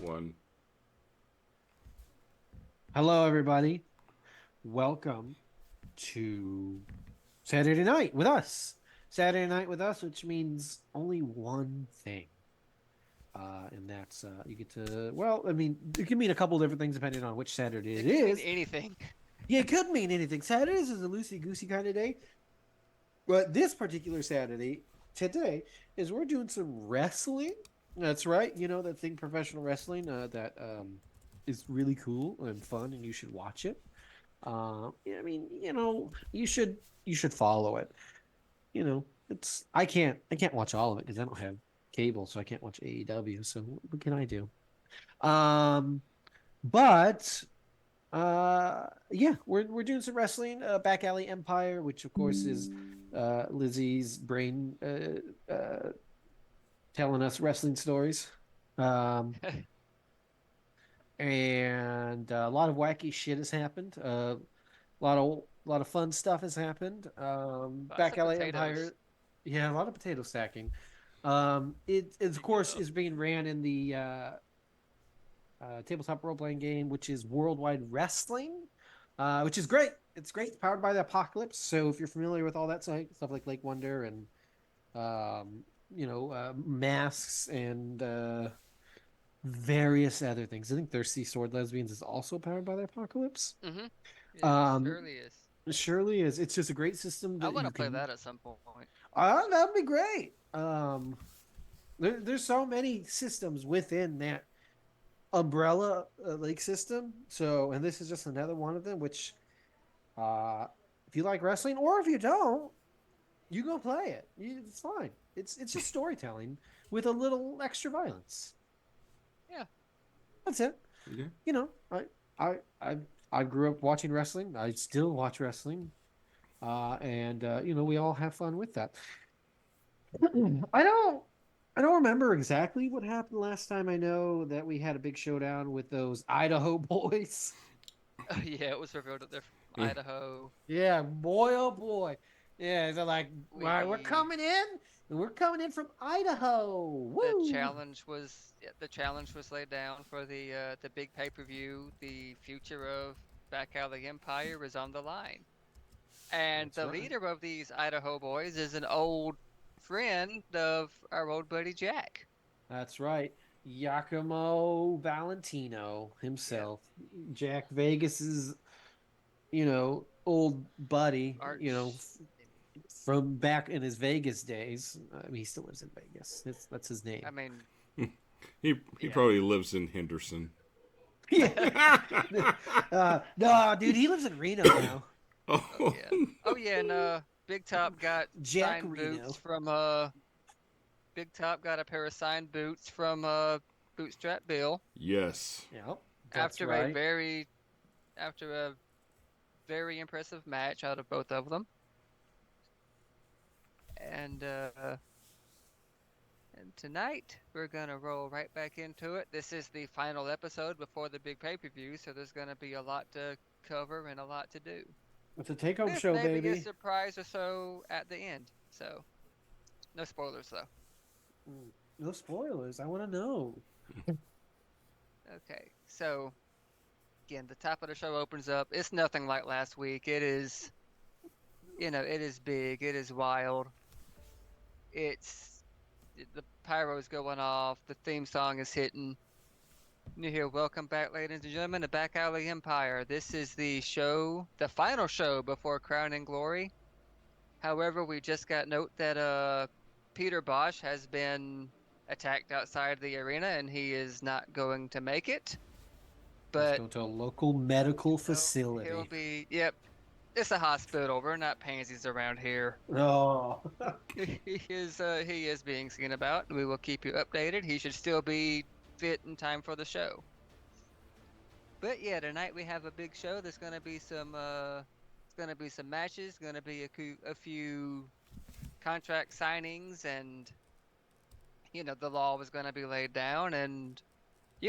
one. Hello, everybody. Welcome to Saturday Night with us. Saturday Night with us, which means only one thing. And that's you get to, well, I mean, it can mean a couple different things depending on which Saturday It it could mean is. anything. Yeah, it could mean anything. Saturdays is a loosey goosey kind of day. But this particular Saturday, today, is we're doing some wrestling. That's right. You know, that thing, professional wrestling, that is really cool and fun, and you should watch it. I mean, you should follow it. I can't watch all of it because I don't have cable, so I can't watch AEW. So what can I do? Um, but yeah, we're doing some wrestling. Back Alley Empire, which of course is Lizzie's brain telling us wrestling stories. Um, and a lot of wacky shit has happened. A lot of fun stuff has happened. Lots Back of Alley potatoes. Empire, yeah, a lot of potato stacking. It of course is being ran in the tabletop role playing game, which is Worldwide Wrestling, which is great. It's great. It's powered by the Apocalypse. So if you're familiar with all that stuff like Lake Wonder and um, masks and various other things. I think Thirsty Sword Lesbians is also powered by the Apocalypse. Mm-hmm. It Um, surely is. it surely is. It's just a great system I that want you to play can. that at some point. That'd be great. There's so many systems within that umbrella lake system. So, and this is just another one of them. Which, uh, if you like wrestling, or if you don't, you go play it. It's fine. It's just storytelling with a little extra violence. Yeah. That's it. Yeah. You know, I I I grew up watching wrestling. I still watch wrestling. And we all have fun with that. I don't I don't remember exactly what happened last time. I know that we had a big showdown with those Idaho boys. Oh, yeah, it was revealed that they're from Yeah. Idaho. Yeah, boy, oh boy. Yeah, they're like, all right, we're We coming in, and we're coming in from Idaho. Woo! the challenge was laid down for the big pay-per-view. The future of Back Alley Empire is on the line. And That's the right. leader of these Idaho boys is an old friend of our old buddy Jack. That's right. Giacomo Valentino Yep. himself, Jack Vegas's, old buddy, Arch from back in his Vegas days. I mean, he still lives in Vegas. That's his name. I mean, He yeah. probably lives in Henderson. Yeah. No, dude, he lives in Reno now. Oh Oh, yeah. Oh yeah, and Big Top got Jack signed boots Reno. from Big Top got a pair of signed boots from Bootstrap Bill yes. Yep, that's after a right. very after a very impressive match out of both of them. And tonight we're gonna roll right back into it. This is the final episode before the big pay-per-view, so there's gonna be a lot to cover and a lot to do. It's a take-home With show, maybe a baby. surprise or so at the end. So no spoilers though. No spoilers. I want to know. Okay, so again, the top of the show opens up. It's nothing like last week. It is, it is big. It is wild. It's the pyro's going off. The theme song is hitting. You hear, welcome back, ladies and gentlemen, to Back Alley Empire. This is the show, the final show before Crowning Glory. However, we just got note that Peter Bosch has been attacked outside the arena and he is not going to make it. Let's But go to a local medical he'll facility. be, yep, it's a hospital. We're not pansies around here. Oh, He is being seen about. We will keep you updated. He should still be fit in time for the show. But yeah, tonight we have a big show. There's gonna be some matches. Gonna be a few contract signings, and the law was gonna be laid down. And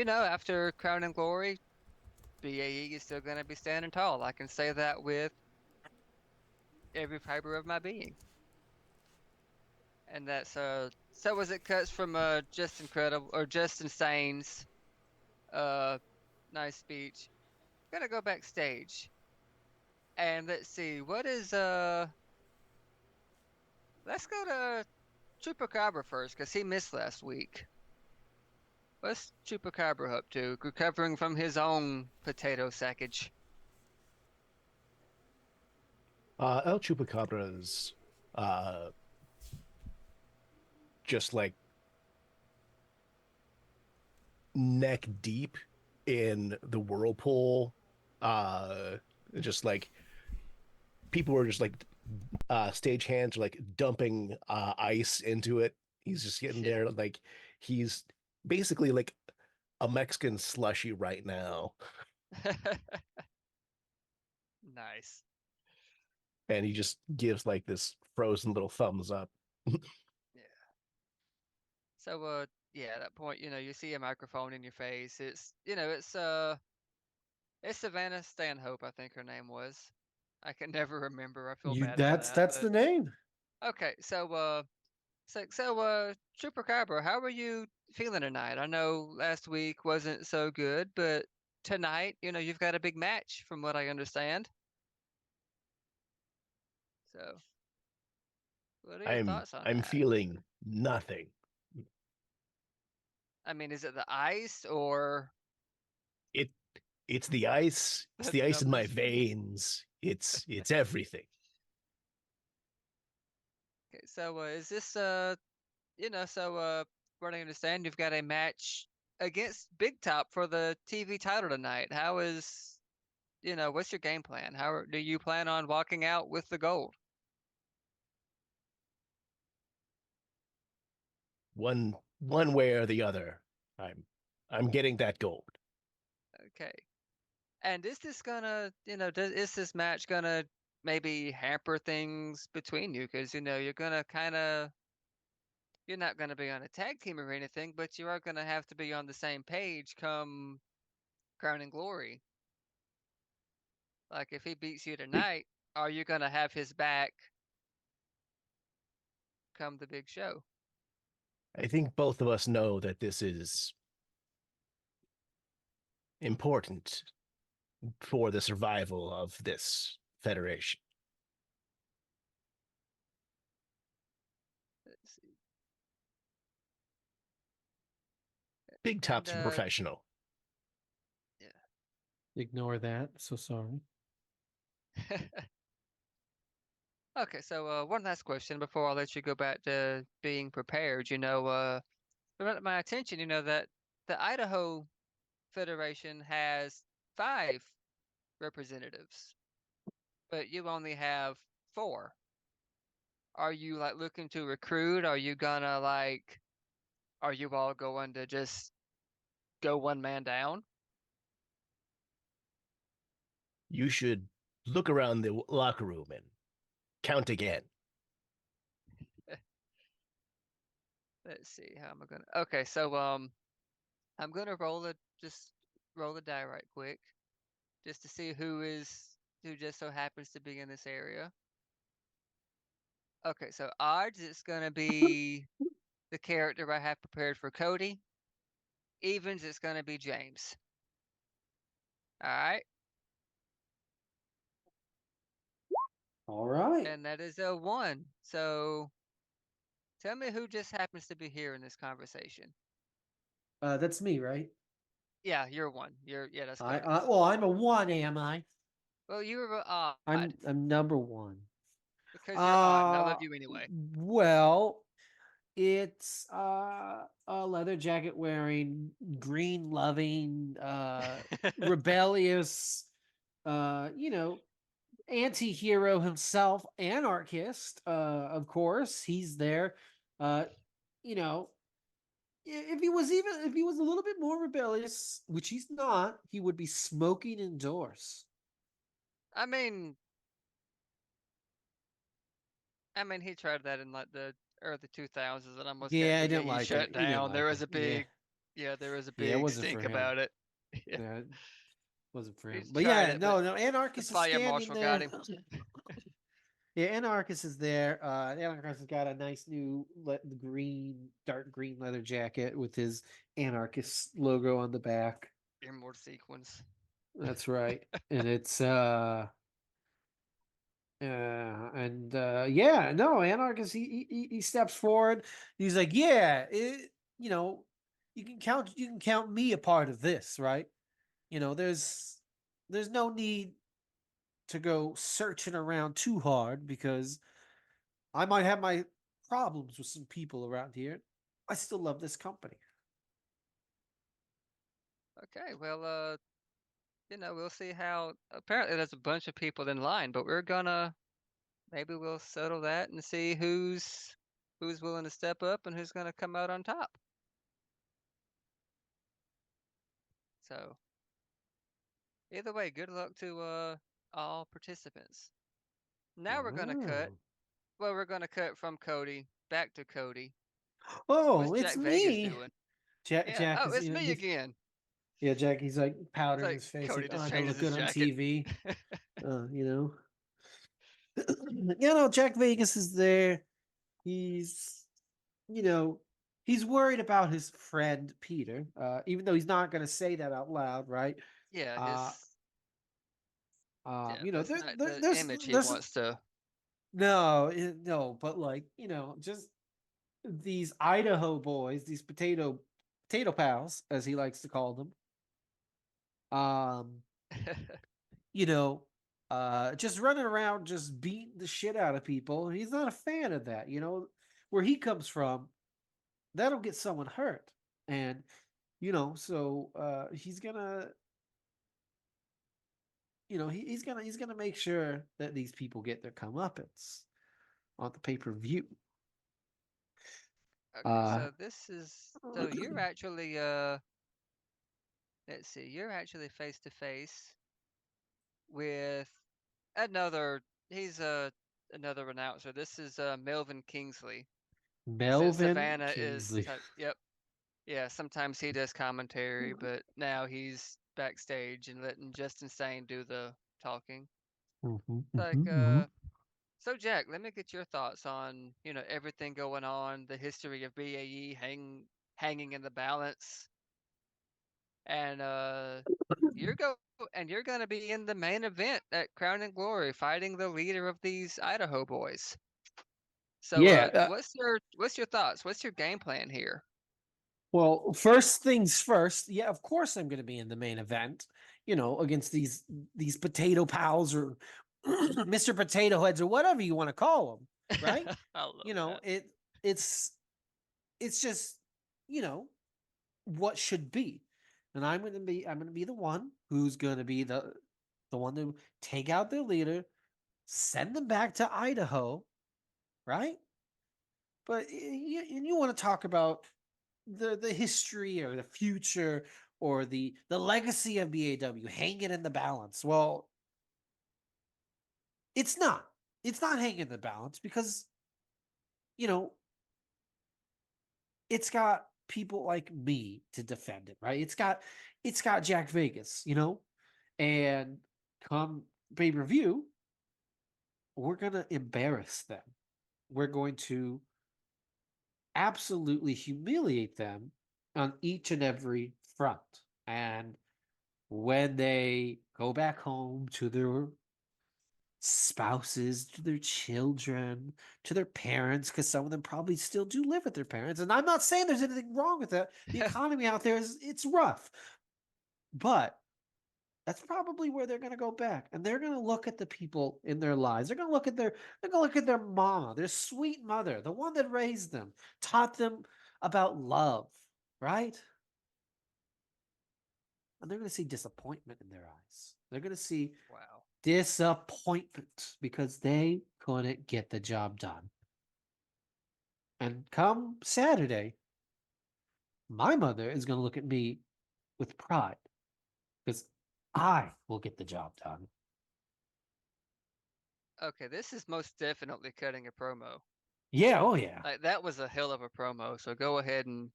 after Crown and Glory, BAE is still gonna be standing tall. I can say that with every fiber of my being. And that's so was it cuts from Just Incredible or Just Insane's nice speech. Gonna go backstage. And let's see, what is let's go to Chupacabra first, because he missed last week. What's Chupacabra up to? Recovering from his own potato sackage. El Chupacabra's just like neck deep in the whirlpool. Just like people were just like stage hands are like dumping ice into it. He's just getting Yeah. there like he's basically like a Mexican slushy right now. Nice. And he just gives like this frozen little thumbs up. So yeah, at that point, you see a microphone in your face. It's Savannah Stanhope, I think her name was. I can never remember. I feel You bad for that. that's the name. Okay, Chupacabra, how are you feeling tonight? I know last week wasn't so good, but tonight, you've got a big match from what I understand. So, what are your I'm thoughts on I'm that? feeling nothing. I mean, is it the ice or It it's the ice. It's the the ice in my numbers? veins. It's everything. Okay, so is this what I understand, you've got a match against Big Top for the TV title tonight. What's your game plan? Do you plan on walking out with the gold? One way or the other. I'm getting that gold. Okay. And is this gonna, is this match gonna maybe hamper things between you? Because, you're not gonna be on a tag team or anything, but you are gonna have to be on the same page come Crown and Glory. Like, if he beats you tonight, are you gonna have his back come the big show? I think both of us know that this is important for the survival of this federation. Let's see. Big Top's a And professional. Ignore that. So sorry. Okay, so one last question before I let you go back to being prepared. Brought to my attention, that the Idaho Federation has 5 representatives, but you only have 4. Are you like looking to recruit? Are you all going to just go one man down? You should look around the locker room and count again. Let's see, how am I gonna? Okay, so I'm gonna just roll the die right quick, just to see who just so happens to be in this area. Okay, so odds, it's gonna be the character I have prepared for Cody. Evens, it's gonna be James. All right, All right. and that is a 1. So tell me who just happens to be here in this conversation. That's me, right? Yeah, you're 1. Yeah, that's I, correct. well, I'm a 1, am I? Well, you were odd I'm number 1. because you're odd, and I love Uh, you anyway. well, it's a leather jacket wearing, green loving, rebellious, anti-hero himself, anarchist, of course. He's there. You know, if he was a little bit more rebellious, which he's not, he would be smoking indoors. I mean, he tried that in like the early 2000s, and almost got Yeah, I didn't BAE like shut it. He didn't down. There like was it. a big, yeah, there was a Yeah, it big wasn't for stink him. about it. Yeah, Yeah, it wasn't for him. he's But tried yeah, it, no, but no. the Anarchist is fire standing marshal there. got him. Yeah, Anarchist is there. Anarchist has got a nice new dark green leather jacket with his Anarchist logo on the back. Emerald sequence. That's right. And it's yeah, no, Anarchist he steps forward. He's like, yeah, you know, you can count me a part of this, right? You know, there's no need to go searching around too hard because I might have my problems with some people around here. I still love this company. Okay, well, we'll see how. Apparently, there's a bunch of people in line, but we're gonna maybe we'll settle that and see who's willing to step up and who's gonna come out on top. So either way, good luck to all participants. Now we're gonna cut. Oh, Well, we're gonna cut from Cody back to Cody. What's oh, it's Jack Vegas me. doing? Yeah. Jack Oh, is it's me again. yeah, Jack. He's like It's powdering like his face, like, Cody oh, just I gotta changes look his good on jacket. TV. You know. You know, Jack Vegas is there. He's, you know, he's worried about his friend Peter, even though he's not going to say that out loud, right? Yeah, Uh, yeah, you know, that's not the there's, image he there's wants to. no, no, but like, you know, just these Idaho boys, these potato pals, as he likes to call them. Um, you know, just running around, just beating the shit out of people. He's not a fan of that. You know, where he comes from, that'll get someone hurt, and you know, so he's gonna, you know, he's gonna make sure that these people get their comeuppance on the pay-per-view. Okay, Uh, so this is so you're actually let's see, you're actually face to face with another he's another announcer. This is Melvin Kingsley. Since Melvin Savannah is Kingsley. yep. Yeah, sometimes he does commentary, but now he's backstage and letting Justin Sane do the talking. Like so Jack, let me get your thoughts on, everything going on, the history of BAE hanging in the balance. And you're go and you're gonna be in the main event at Crown and Glory fighting the leader of these Idaho boys. So Yeah. what's your thoughts? What's your game plan here? Well, first things first. Yeah, of course I'm going to be in the main event. You know, against these potato pals or Mr. Potato Heads or whatever you want to call them, right? I love You know, that. it's it's just, you know, what should be. And I'm going to be the one who's going to be the one to take out their leader, send them back to Idaho, right? But you want to talk about the history or the future or the legacy of BAW hanging in the balance. Well, it's not. It's not hanging in the balance because, you know, it's got people like me to defend it, right? It's got Jack Vegas, you know? And come pay-per-view, we're gonna embarrass them. We're going to absolutely humiliate them on each and every front. And when they go back home to their spouses, to their children, to their parents, because some of them probably still do live with their parents. And I'm not saying there's anything wrong with that. The economy out there it's rough. But that's probably where they're gonna go back. And they're gonna look at the people in their lives. They're gonna look at their mama, their sweet mother, the one that raised them, taught them about love, right? And they're gonna see disappointment in their eyes. They're gonna see Wow. disappointment because they couldn't get the job done. And come Saturday, my mother is going to look at me with pride because I will get the job done. Okay, this is most definitely cutting a promo. Yeah, oh yeah. Like that was a hell of a promo. So go ahead and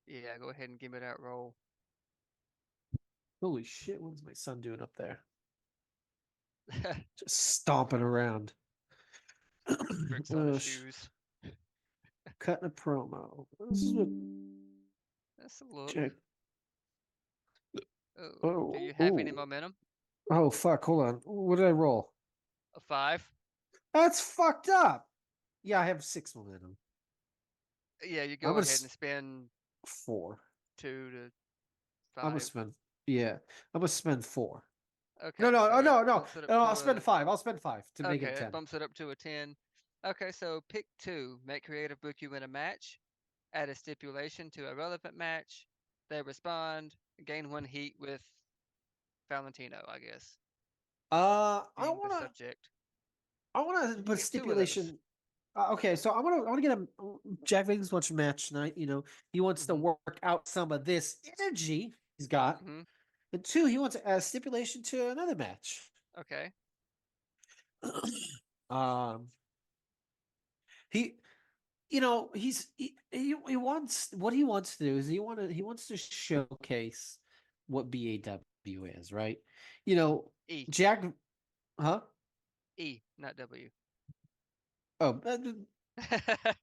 give me that roll. Holy shit, what is my son doing up there? Just stomping around. Bricks on his shoes. Cutting a promo. This is what That's a look. Jack Oh, do you have any Oh, momentum? oh, fuck. Hold on. What did I roll? A 5? That's fucked up. Yeah, I have 6 momentum. Yeah, you I'm go gonna ahead and spend 4. 2 to I'm gonna 5. spend. Yeah, I'm gonna spend 4. No, Okay, no, so oh, that no, no. bumps it up No, I'll to spend a 5. I'll spend 5 to make okay, it that 10. bumps it up to a 10. Okay, so pick 2. Make creative book you in a match. Add a stipulation to a relevant match. They respond. Gain 1 heat with Valentino, I guess, I being the wanna, subject. I wanna You put get 2 of those. stipulation. Okay, so I wanna get a Jack Vegas wants a match tonight. You know, he wants to Hmm. work out some of this energy he's got. Hmm. And 2, he wants a stipulation to another match. Okay. Um, he, you know, he wants what he wants to do is he wants to showcase what BAW is, right? You know, E. Jack, huh? E, not W. Oh,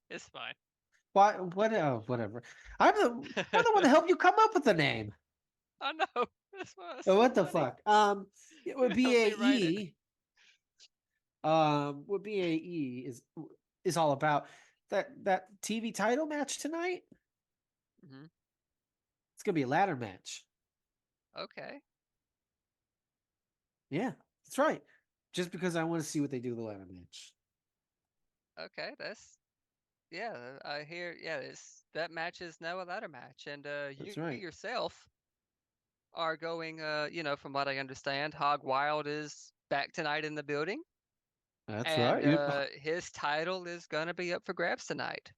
It's fine. why? What? Oh, whatever. I'm the one that helped you come up with the name. I know. That's why it's Oh, so what the funny. fuck? It would You helped me write it. BAE. What BAE is all about that TV title match tonight. Hmm. It's gonna be a ladder match. Okay. Yeah, that's right. Just because I want to see what they do with the ladder match. Okay. That's yeah. I hear. Yeah. That match is now a ladder match, and That's you right. yourself are going. From what I understand, Hog Wild is back tonight in the building, That's and right. his title is gonna be up for grabs tonight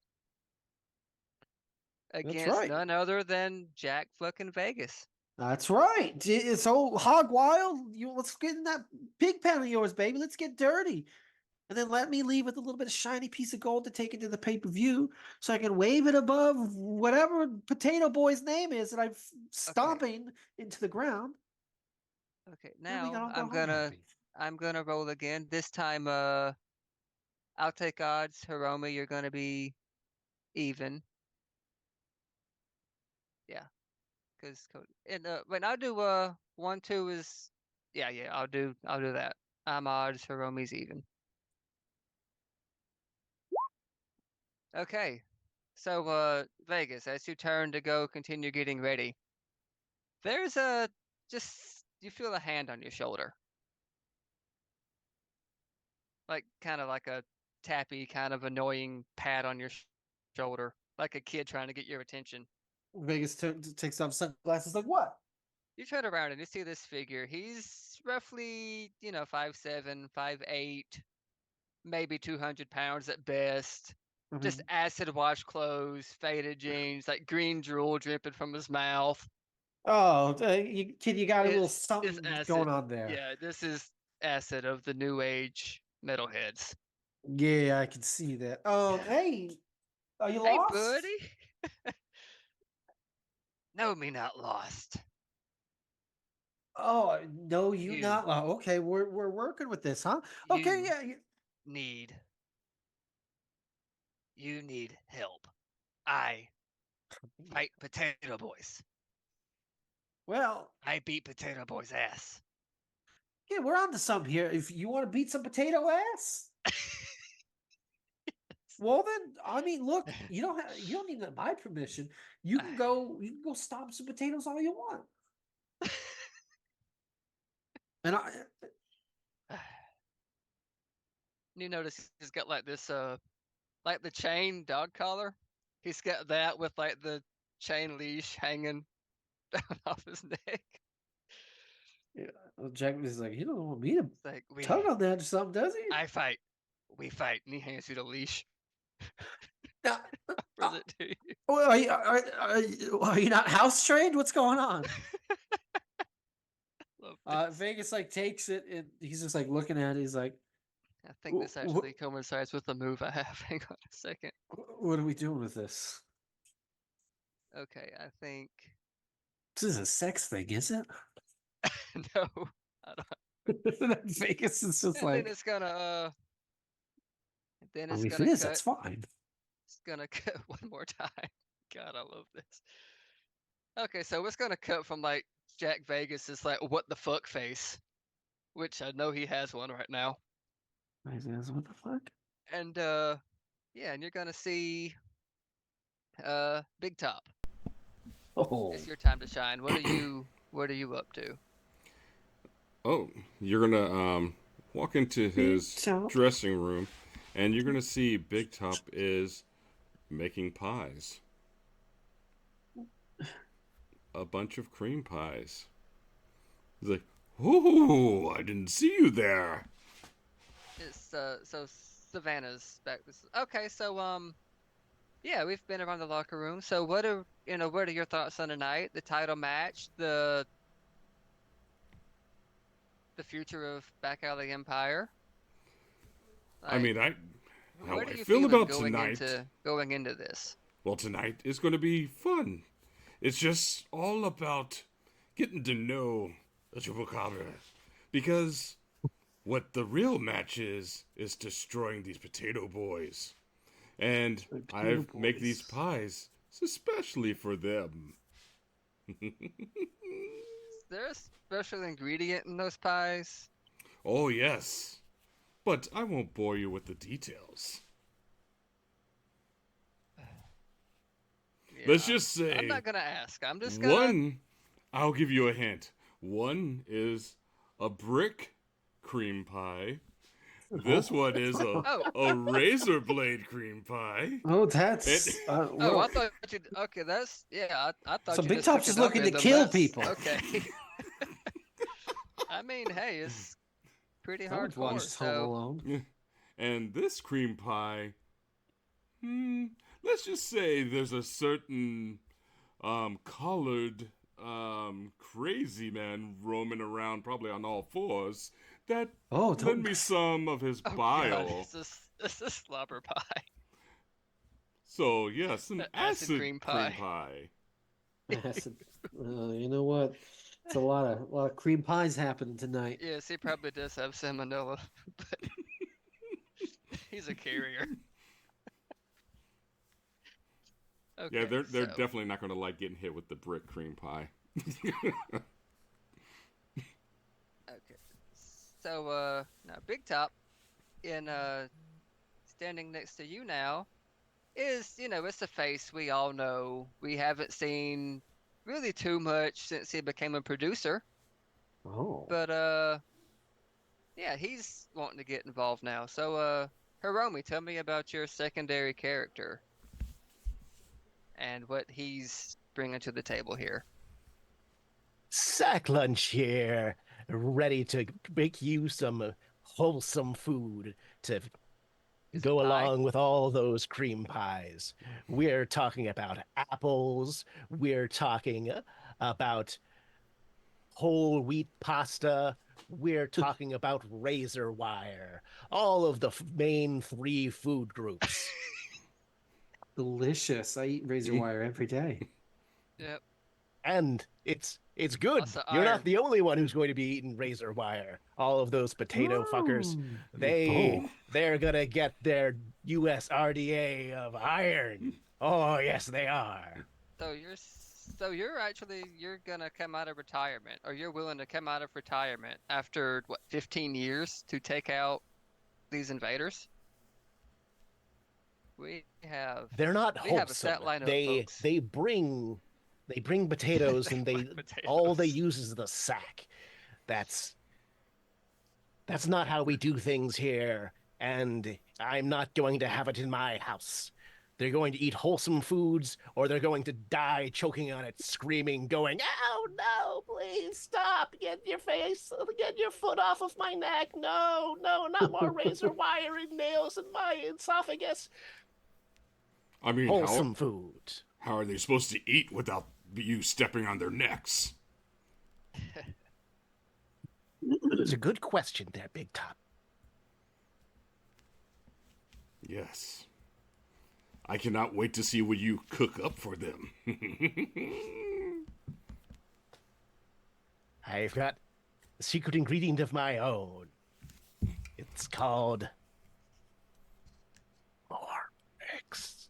That's against right. none other than Jack fucking Vegas. That's right. So Hog Wild, let's get in that pig pen of yours, baby. Let's get dirty. And then let me leave with a little bit of shiny piece of gold to take into the pay-per-view so I can wave it above whatever Potato Boy's name is that I'm Okay. stomping into the ground. Okay. And we can Now all go home happy. I'm gonna roll again. This time, I'll take odds. Hiromi, you're gonna be even. Yeah, because and when I do 1-2 is yeah, I'll do that. I'm odds. Hiromi's even. Okay, so Vegas, as you turn to go, continue getting ready. There's a just you feel a hand on your shoulder, like kind of like a tappy, kind of annoying pat on your shoulder, like a kid trying to get your attention. Vegas takes off sunglasses. Like what? You turn around and you see this figure. He's roughly, 5'7", 5'8", maybe 200 pounds at best. I Just mean, acid wash clothes, faded jeans, like green drool dripping from his mouth. oh, kid, you got a little It's something going acid. on there. Yeah, this is acid of the new age metalheads. Yeah, I can see that. Hey, are you Hey, lost? buddy. Know me not lost. Oh no, you You, not. Oh, okay, we're working with this, huh? Okay, you yeah. need, you need help. I fight Potato Boys. Well, I beat Potato Boy's ass. yeah, we're on to something here. If you want to beat some potato ass, well then, I mean, look, you don't need my permission. You can go stomp some potatoes all you want. And You notice he's got like this like the chain dog collar. He's got that with like the chain leash hanging down off his neck. yeah, Jack is like, he don't want me to It's like tug on that or something, does he? I fight, we fight, and he hands you the leash, Uh, offers it to you. well, are you not house trained? What's going on? Love this. Vegas like takes it and he's just like looking at it. He's like, I think this actually coincides with the move I have. Hang on a second. what are we doing with this? Okay, I think This is a sex thing, is it? no. I don't. Vegas is just And then like, it's gonna then I it's mean, if gonna it is, cut. that's fine. It's gonna cut one more time. God, I love this. Okay, so it's gonna cut from like Jack Vegas is like, what the fuck face, which I know he has one right now. What the fuck? And yeah, and you're gonna see Big Top. Oh, It's your time to shine. What are you up to? Oh, you're gonna walk into his Top. dressing room, and you're gonna see Big Top is making pies. A bunch of cream pies. He's like, "Oh, I didn't see you there." It's so Savannah's back. Okay, so yeah, we've been around the locker room. So what are your thoughts on tonight? The title match, the future of Back Alley Empire. I mean, Like, how what I are you feel feeling about going tonight. into this? Well, tonight is going to be fun. It's just all about getting to know the Chupacabra. Because what the real match is destroying these potato boys. And Potato I make these boys. pies especially for them. Is there a special ingredient in those pies? Oh, yes. But I won't bore you with the details. Let's Yeah, just say I'm not gonna ask. I'm just gonna. one, I'll give you a hint. One is a brick cream pie. This one is Oh, a razor blade cream pie. Oh, And that's oh, well, I thought you. Okay, that's yeah. I thought so you Big just Top's took just it up looking to in them. kill That's people. okay. I mean, hey, it's pretty Someone's hardcore. watched Home So Alone. and this cream pie, let's just say there's a certain collared crazy man roaming around probably on all fours that Oh, lend don't. me some of his oh god, bile. this is slobber pie, So yeah, some acid acid cream cream pie. pie. Acid. You know what? It's a lot of cream pies happening tonight. Yes, he probably does have salmonella, but he's a carrier. Yeah, Okay, they're so definitely not going to like getting hit with the brick cream pie. okay, so now Big Top in standing next to you now is it's a face we all know. We haven't seen really too much since he became a producer, Oh. but yeah, he's wanting to get involved now. So Hiromi, tell me about your secondary character and what he's bringing to the table here. Sack lunch here, ready to make you some wholesome food to Is it go pie? along with all those cream pies. We're talking about apples. We're talking about whole wheat pasta. We're talking about razor wire. All of the main three food groups. Delicious. I eat razor wire every day. Yep. And it's good. Lots of You're not iron. the only one who's going to be eating razor wire. All of those potato fuckers, Oh. they're gonna get their USRDA of iron. Oh yes, they are. You're gonna come out of retirement, or you're willing to come out of retirement after what 15 years to take out these invaders? We have They're not we have a wholesome. set lineup, They folks. they bring they bring potatoes and Like all they potatoes. use is the sack. That's that's not how we do things here, and I'm not going to have it in my house. They're going to eat wholesome foods, or they're going to die choking on it, screaming, going, "Oh no, please stop! Get your foot off of my neck! No, no, not more razor wire and nails in my esophagus!" I mean, Wholesome food. how are they supposed to eat without you stepping on their necks? It's a good question there, Big Top. Yes. I cannot wait to see what you cook up for them. I've got a secret ingredient of my own. It's called more eggs.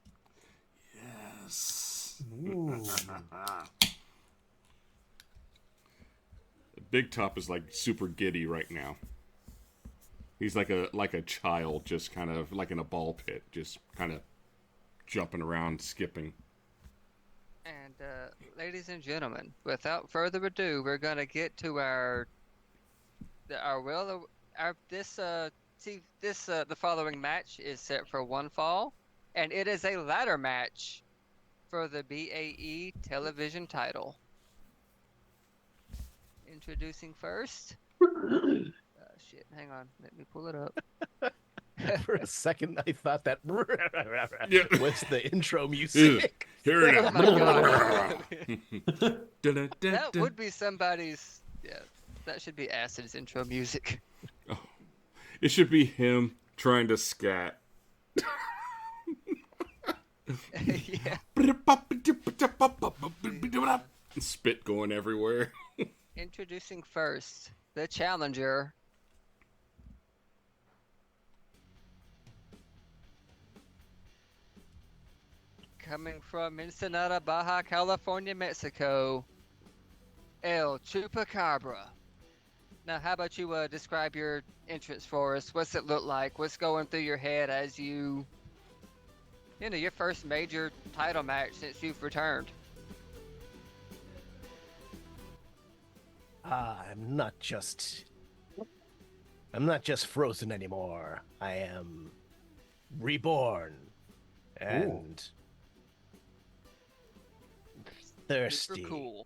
Yes. Ooh. Big Top is like super giddy right now. He's like a child, just kind of like in a ball pit, just kind of jumping around, skipping. And ladies and gentlemen, without further ado, we're gonna get to the following match is set for one fall, and it is a ladder match for the BAE television title. Introducing first. Shit, hang on, let me pull it up. For a second, I thought that Yeah. was the intro music. Here it Oh my God. is. That would be somebody's. Yeah, that should be Acid's intro music. It should be him trying to scat. Yeah. Spit going everywhere. Introducing first the challenger. Coming from Ensenada, Baja California, Mexico, El Chupacabra. Now, how about you describe your entrance for us? What's it look like? What's going through your head as your first major title match since you've returned? I'm not just frozen anymore. I am reborn and thirsty. Super cool.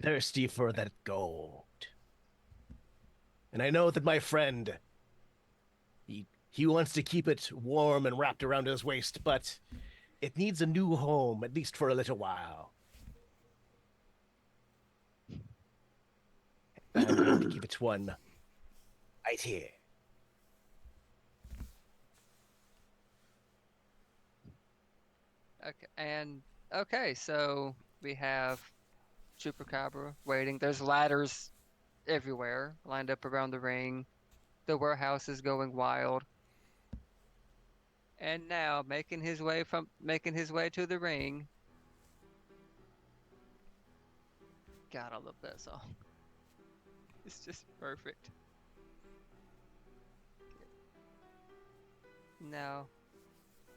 Thirsty for that gold. And I know that my friend, he wants to keep it warm and wrapped around his waist, but it needs a new home, at least for a little while. I'm going to give it one right here. Okay, so we have Chupacabra waiting. There's ladders everywhere lined up around the ring. The warehouse is going wild. And now making his way to the ring. God, I love that song. It's just perfect. Now,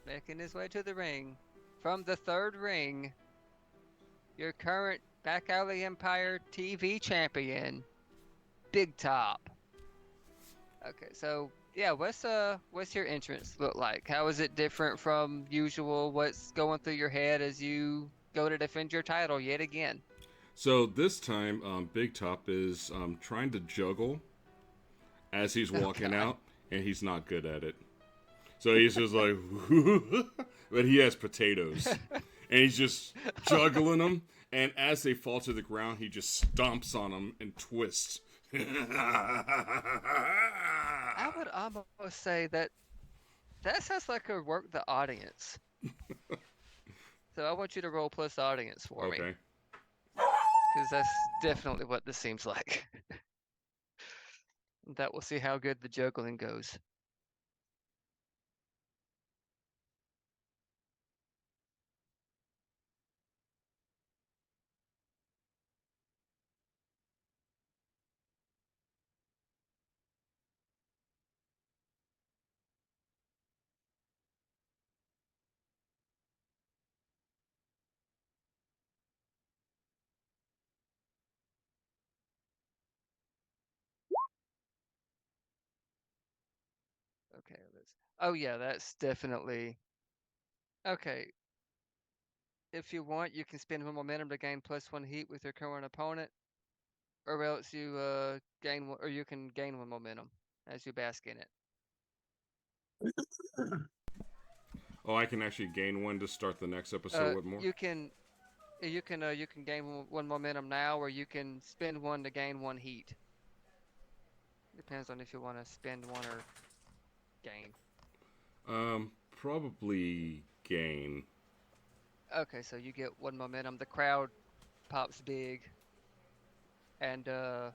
making his way to the ring. From the third ring, your current Back Alley Empire TV champion, Big Top. Okay, so yeah, what's your entrance look like? How is it different from usual? What's going through your head as you go to defend your title yet again? So this time, Big Top is trying to juggle as he's walking out, and he's not good at it. So he's just like, but he has potatoes, and he's just juggling them. And as they fall to the ground, he just stomps on them and twists. I would almost say that sounds like a work the audience. So I want you to roll plus audience for me. Okay. Because that's definitely what this seems like. That will see how good the juggling goes. Okay, oh yeah, that's definitely okay. If you want, you can spend one momentum to gain +1 heat with your current opponent, or else you you can gain one momentum as you bask in it. Oh, I can actually gain one to start the next episode with more? You can gain one momentum now, or you can spend one to gain 1 heat. Depends on if you want to spend one or gain. Probably gain. Okay, so you get 1 momentum. The crowd pops big, and the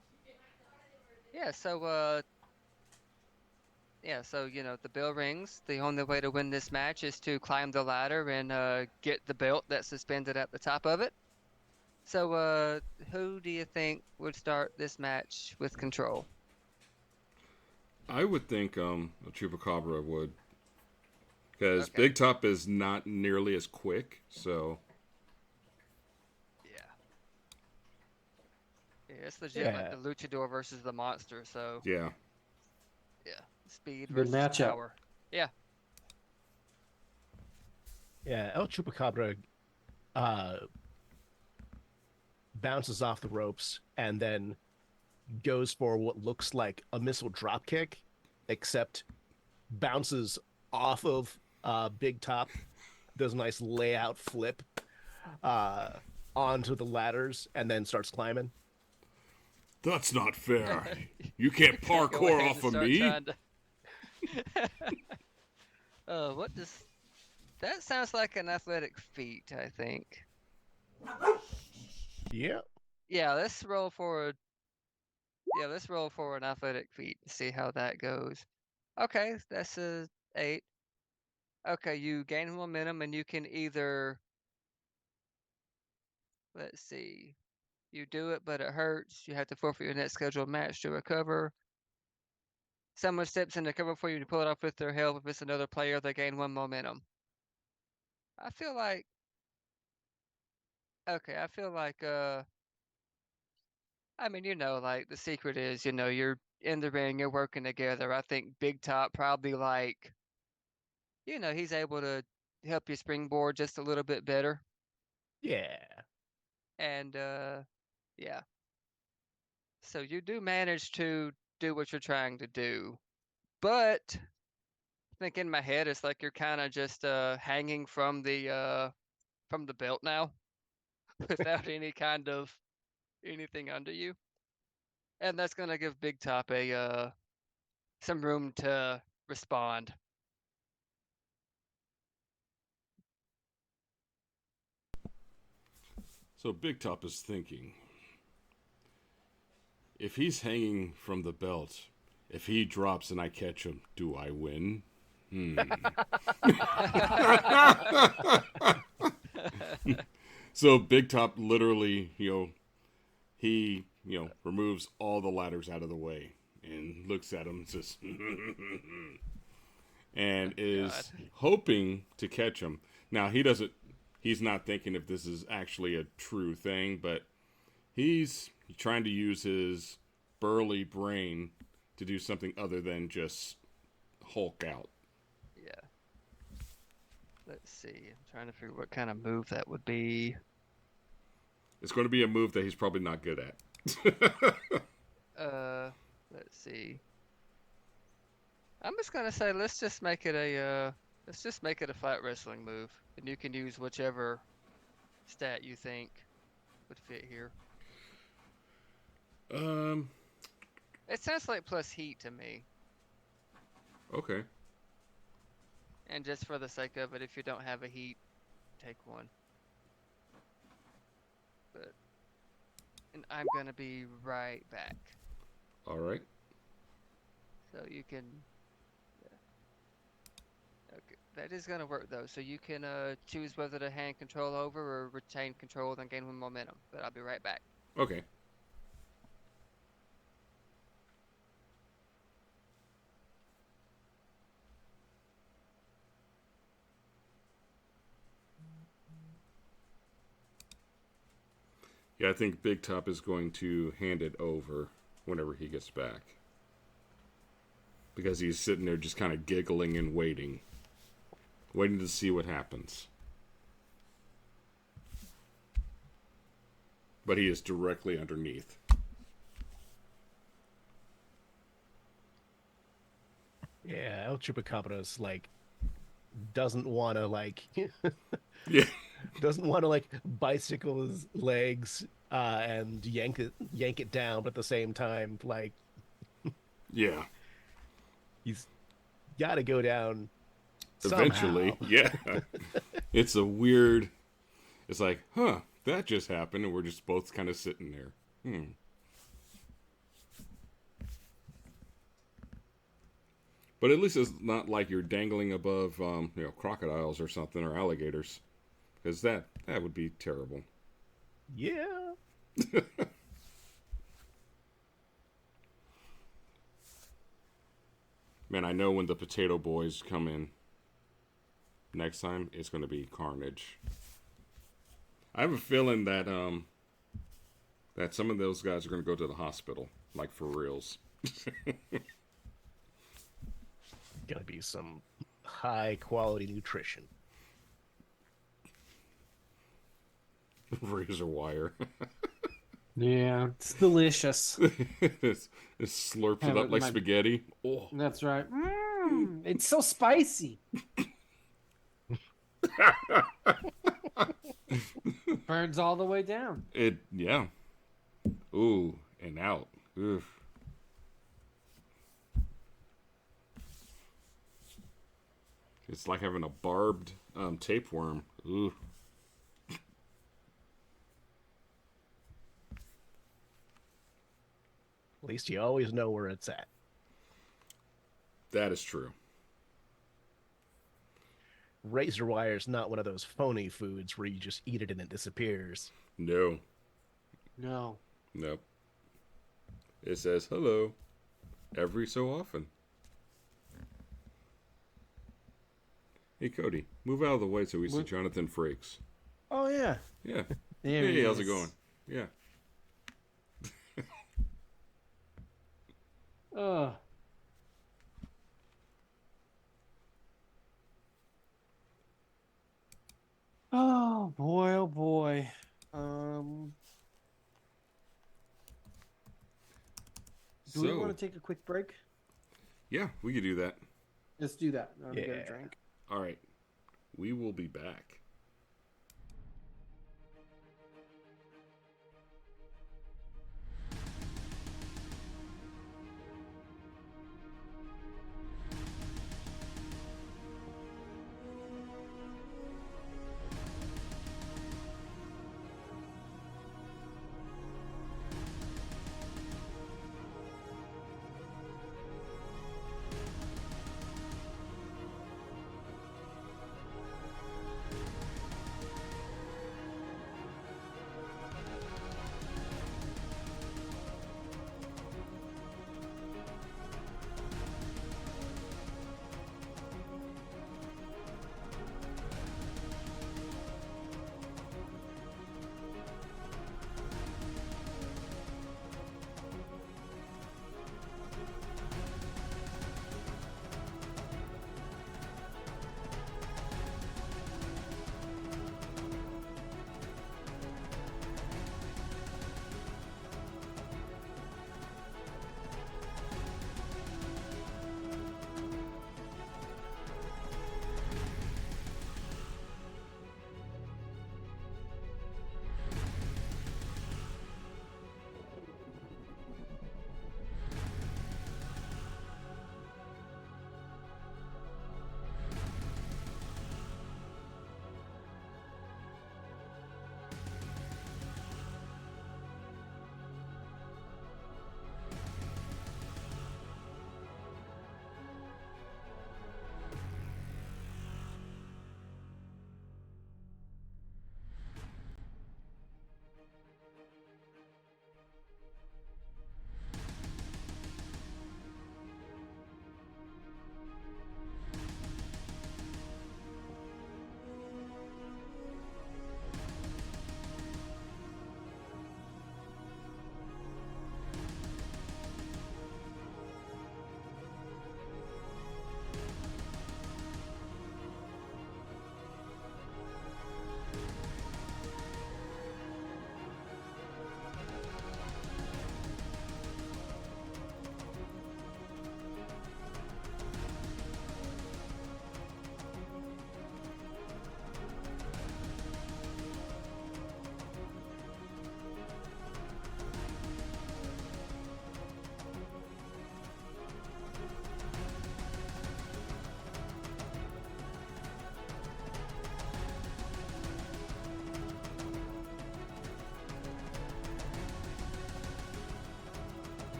bell rings. The only way to win this match is to climb the ladder and get the belt that's suspended at the top of it. So, who do you think would start this match with control? I would think a Chupacabra would, because Okay. Big Top is not nearly as quick. So Yeah. Yeah, it's legit like Yeah, the luchador versus the monster. So, yeah, yeah, speed Good versus matchup. power. Yeah. yeah. El Chupacabra uh, bounces off the ropes and then goes for what looks like a missile drop kick, except bounces off of Big Top, does a nice layout flip uh, onto the ladders, and then starts climbing. that's not fair. You can't Can't go parkour ahead off and of start me. trying to. What does that sounds like an athletic feat? I think. Yeah. Yeah, let's roll for a. Yeah, let's roll for an athletic feat to see how that goes. Okay, that's a 8. Okay, you gain momentum and you can either, let's see, you do it but it hurts. You have to forfeit your next scheduled match to recover. Someone steps in to cover for you to pull it off with their help. If it's another player, they gain 1 momentum. I feel like, okay, I feel like, I mean, like the secret is, you're in the ring, you're working together. I think Big Top probably like, he's able to help you springboard just a little bit better. Yeah. And yeah. So you do manage to do what you're trying to do. But I think in my head it's like you're kind of just hanging from the belt now without any kind of anything under you. And that's going to give Big Top a some room to respond. So Big Top is thinking, if he's hanging from the belt, if he drops and I catch him, do I win? So Big Top literally, he, removes all the ladders out of the way and looks at him and says, and God. is hoping to catch him. Now, he's not thinking if this is actually a true thing, but he's trying to use his burly brain to do something other than just Hulk out. Yeah. Let's see. I'm trying to figure what kind of move that would be. It's going to be a move that he's probably not good at. Let's see. I'm just gonna say let's just make it a flat wrestling move, and you can use whichever stat you think would fit here. um. It sounds like plus heat to me, Okay. and just for the sake of it, if you don't have a heat, take one. But and I'm gonna be right back, All right. so you can. Okay, that is gonna work though. So you can choose whether to hand control over or retain control, then gain 1 momentum. But I'll be right back. Okay. Yeah, I think Big Top is going to hand it over whenever he gets back. Because he's sitting there just kind of giggling and waiting. Waiting to see what happens. But he is directly underneath. Yeah, El Chupacabra's like doesn't want to like Yeah. doesn't want to like bicycle his legs and yank it down, but at the same time, like Yeah. he's got to go down Eventually. somehow. Yeah. It's a weird. It's like, huh, that just happened, and we're just both kind of sitting there. But at least it's not like you're dangling above, crocodiles or something or alligators, because that would be terrible. Yeah. Man, I know when the Potato Boys come in next time, it's going to be carnage. I have a feeling that that some of those guys are going to go to the hospital, like for reals. Gonna be some high quality nutrition. Razor wire. Yeah, it's delicious. it's slurped Have it it up in like my- spaghetti. Oh. That's right. It's so spicy. Burns all the way down. It, yeah. Ooh, and out. Oof. It's like having a barbed tapeworm. Ooh. At least you always know where it's at. That is true. Razor wire is not one of those phony foods where you just eat it and it disappears. No. No. Nope. It says hello every so often. Hey, Cody, move out of the way so we see What? Jonathan Frakes. Oh yeah. Yeah. There Hey, he how's it is. going? Yeah. Ugh. Oh boy, oh boy. Do we want to take a quick break? Yeah, we could do that. Let's do that. I'm gonna get a Yeah. drink. All right. We will be back.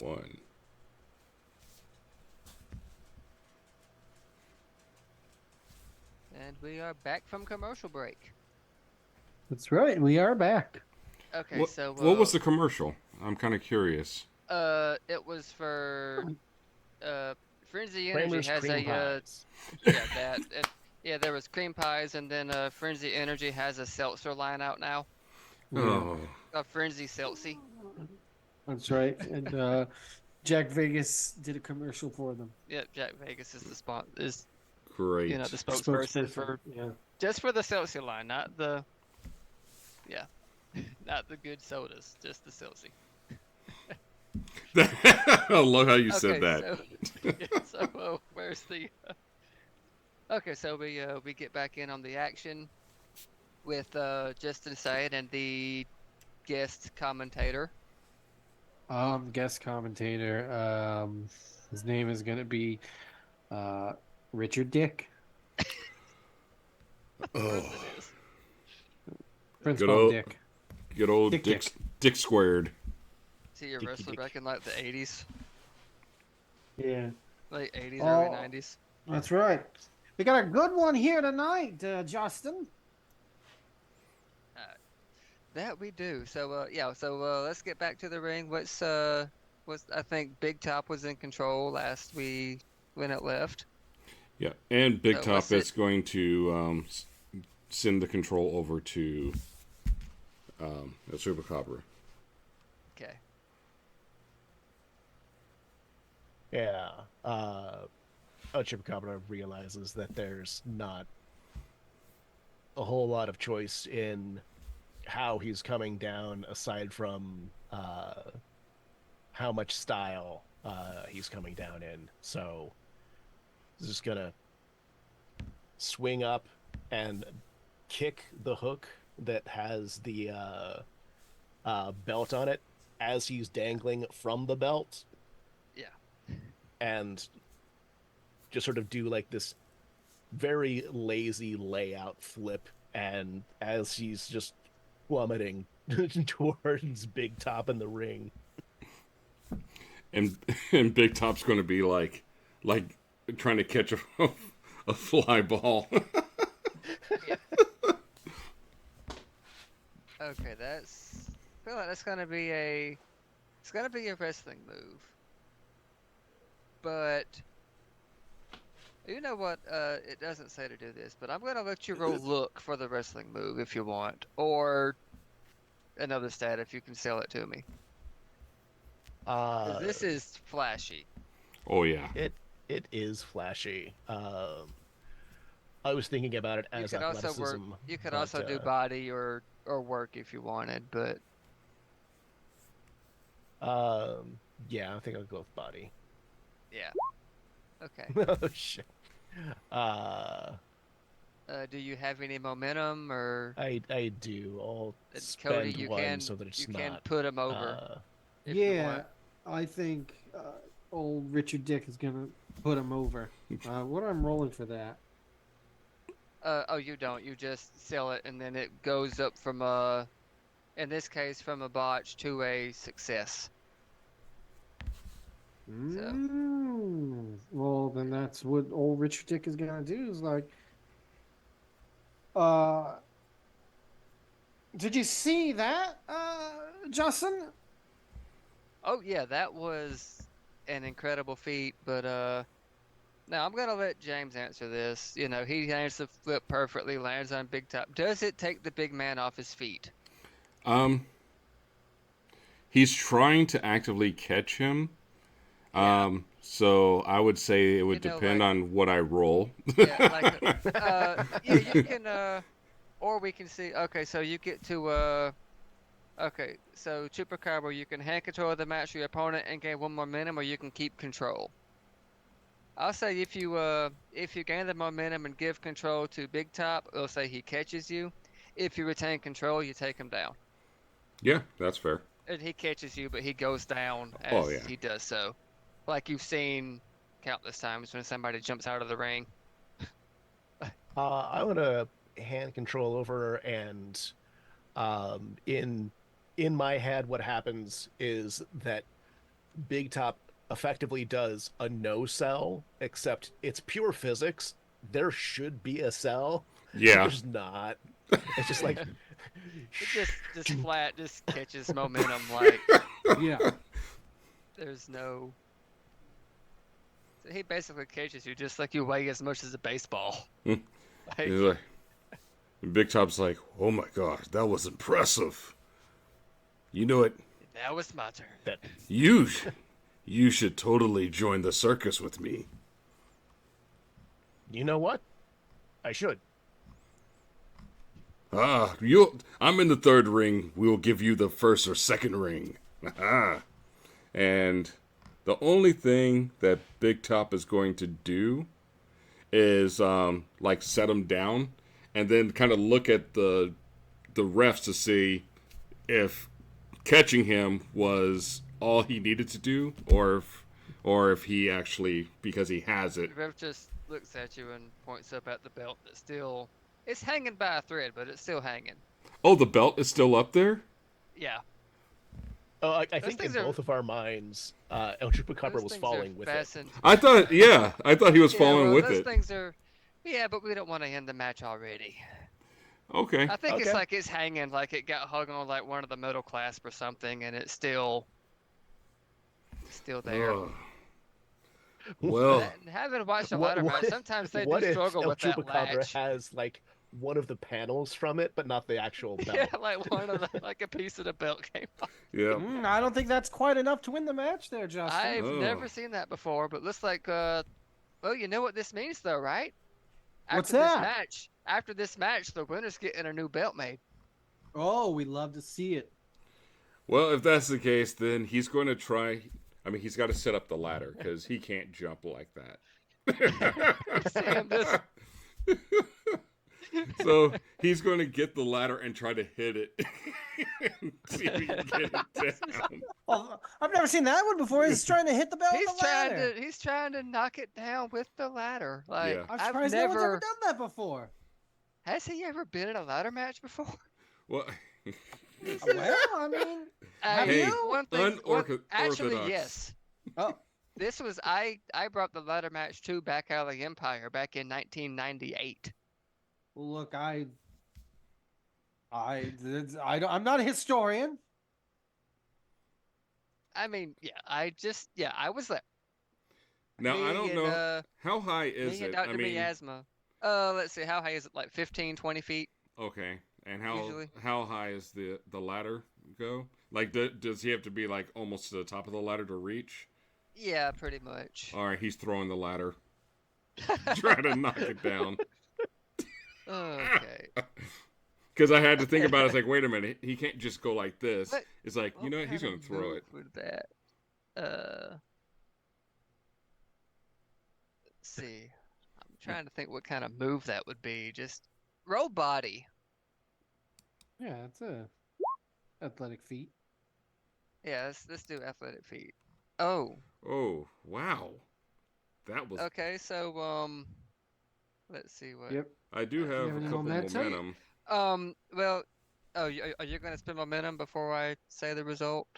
one. And we are back from commercial break. That's right. We are back. Okay, What, so what was the commercial? I'm kind of curious. it was for Frenzy Energy Kramer's has cream pies. yeah, that yeah, there was cream pies, and then Frenzy Energy has a seltzer line out now. Oh, A Frenzy Seltzy. That's right. And Jack Vegas did a commercial for them. Yep, Jack Vegas is the spot is great. the spokesperson for Yeah. just for the Seltzer line, not the not the good sodas, just the Seltzy. I love how you said that. So where's the? Okay, so we get back in on the action with Justin Said and the guest commentator. Guest commentator. His name is gonna be Richard Dick. Of course Oh, it is. Friends Good call him old- Dick. good old Dick Dick, Dick Squared. Is he a Dicky wrestler Dick. back in like the 80s, Yeah, late 80s, Oh. early 90s? that's right. We got a good one here tonight, Justin. That we do. So let's get back to the ring. What's I think Big Top was in control last when it left. Yeah, and Big So Top what's is it- going to send the control over to El Chupacabra. Okay. Yeah. Chupacabra realizes that there's not a whole lot of choice in how he's coming down aside from how much style he's coming down in. So he's just gonna swing up and kick the hook that has the belt on it as he's dangling from the belt. Yeah. And just sort of do like this very lazy layout flip, and as he's just plummeting towards Big Top in the ring. And Big Top's going to be like trying to catch a fly ball. Okay, I feel like that's gonna be a wrestling move. But you know what? It doesn't say to do this, but I'm gonna let you roll look for the wrestling move if you want, or another stat if you can sell it to me. 'Cause this is flashy. Oh yeah. It is flashy. I was thinking about it You as could also athleticism. work. You could but, also do body or work if you wanted, but yeah, I think I'll go with body. yeah. Okay. Oh shit. Do you have any momentum, or I do. I'll Cody? spend You one can so that it's you not. can put him over. If you Yeah, want. I think old Richard Dick is gonna put him over. What I'm rolling for that? Oh, you don't. You just sell it, and then it goes up from in this case, from a botch to a success. Well, then that's what old Richard Dick is gonna do. Is like, did you see that, Justin? Oh yeah, that was an incredible feat. But now I'm gonna let James answer this. You know, he lands the flip perfectly, lands on Big Top. Does it take the big man off his feet? He's trying to actively catch him. So I would say it would depend like- on what I roll. Yeah, like yeah, you can or we can see. Okay, so you get to okay, so Chupacabra, you can hand control of the match to your opponent and gain one momentum, or you can keep control. I'll say if you gain the momentum and give control to Big Top, it'll say he catches you. If you retain control, you take him down. Yeah, that's fair. And he catches you, but he goes down as Oh, yeah. he does so. Like you've seen countless times when somebody jumps out of the ring. I want to hand control over, and in my head, what happens is that Big Top effectively does a no sell, except it's pure physics. There should be a sell. Yeah. There's not. It's just like It just flat just catches momentum like Yeah. there's no. So he basically catches you just like you weigh as much as a baseball. Hmm. Like, He's like, and Big Top's like, oh my gosh, that was impressive. You know what? now it's my turn. that. You, you should totally join the circus with me. You know what? I should. I'm in the third ring. We'll give you the first or second ring. And the only thing that Big Top is going to do is like set him down, and then kind of look at the refs to see if catching him was all he needed to do, or if he actually, because he has it. The ref just looks at you and points up at the belt that's still. It's hanging by a thread, but it's still hanging. Oh, the belt is still up there? Yeah. Oh, I Those think in things are- both of our minds, El Chupacabra Those was things falling are with it. fastened. I thought he was Yeah, following well, with those it. things are. Yeah, but we don't want to end the match already. Okay. I think it's Okay. like it's hanging, like it got hung on like one of the metal clasp or something, and it's still there. Ugh. Well, And having watched a What- ladder what match, if- sometimes they what do if struggle El with that Chupacabra latch. has like one of the panels from it, but not the actual belt? Yeah, like one of the like a piece of the belt came off. yeah. I don't think that's quite enough to win the match there, Justin. I've Oh. never seen that before, but looks like well, you know what this means though, right? What's After that? After this match, the winner's getting a new belt made. Oh, we love to see it. Well, if that's the case, then he's going to try. I mean, he's got to set up the ladder because he can't jump like that. Sam, this So he's going to get the ladder and try to hit it. And see if he can get it down. Oh, I've never seen that one before. He's trying to hit the bell he's with the ladder. he's trying to knock it down with the ladder. Like Yeah. I'm I've surprised no one's ever never done that before. has he ever been in a ladder match before? Well, Well, I mean, Have Hey, you? one thing, actually unorthodox. yes. oh, This was I brought the ladder match to Back Alley Empire back in 1998. look, I'm not a historian. I mean, yeah, I was there. now I Me don't and, know how high is me and it. Dr. I mean, Miasma. Let's see, how high is it? Like 15, 20 feet? okay, and Usually. how high is the ladder go? Like, does he have to be like almost to the top of the ladder to reach? Yeah, pretty much. All right, he's throwing the ladder, trying to knock it down. Okay. Because I had to think about it. It's like, wait a minute, he can't just go like this. What- It's like, you know what? He's kind going of to throw it. move With that. Let's see. I'm trying to think what kind of move that would be. Just roll body. Yeah, it's a athletic feat. Yeah, let's do athletic feet. Oh, Oh, wow. That was. okay. So let's see what. Yep. I do you have have a any couple momentum? momentum. Well, oh, are you going to spend momentum before I say the result?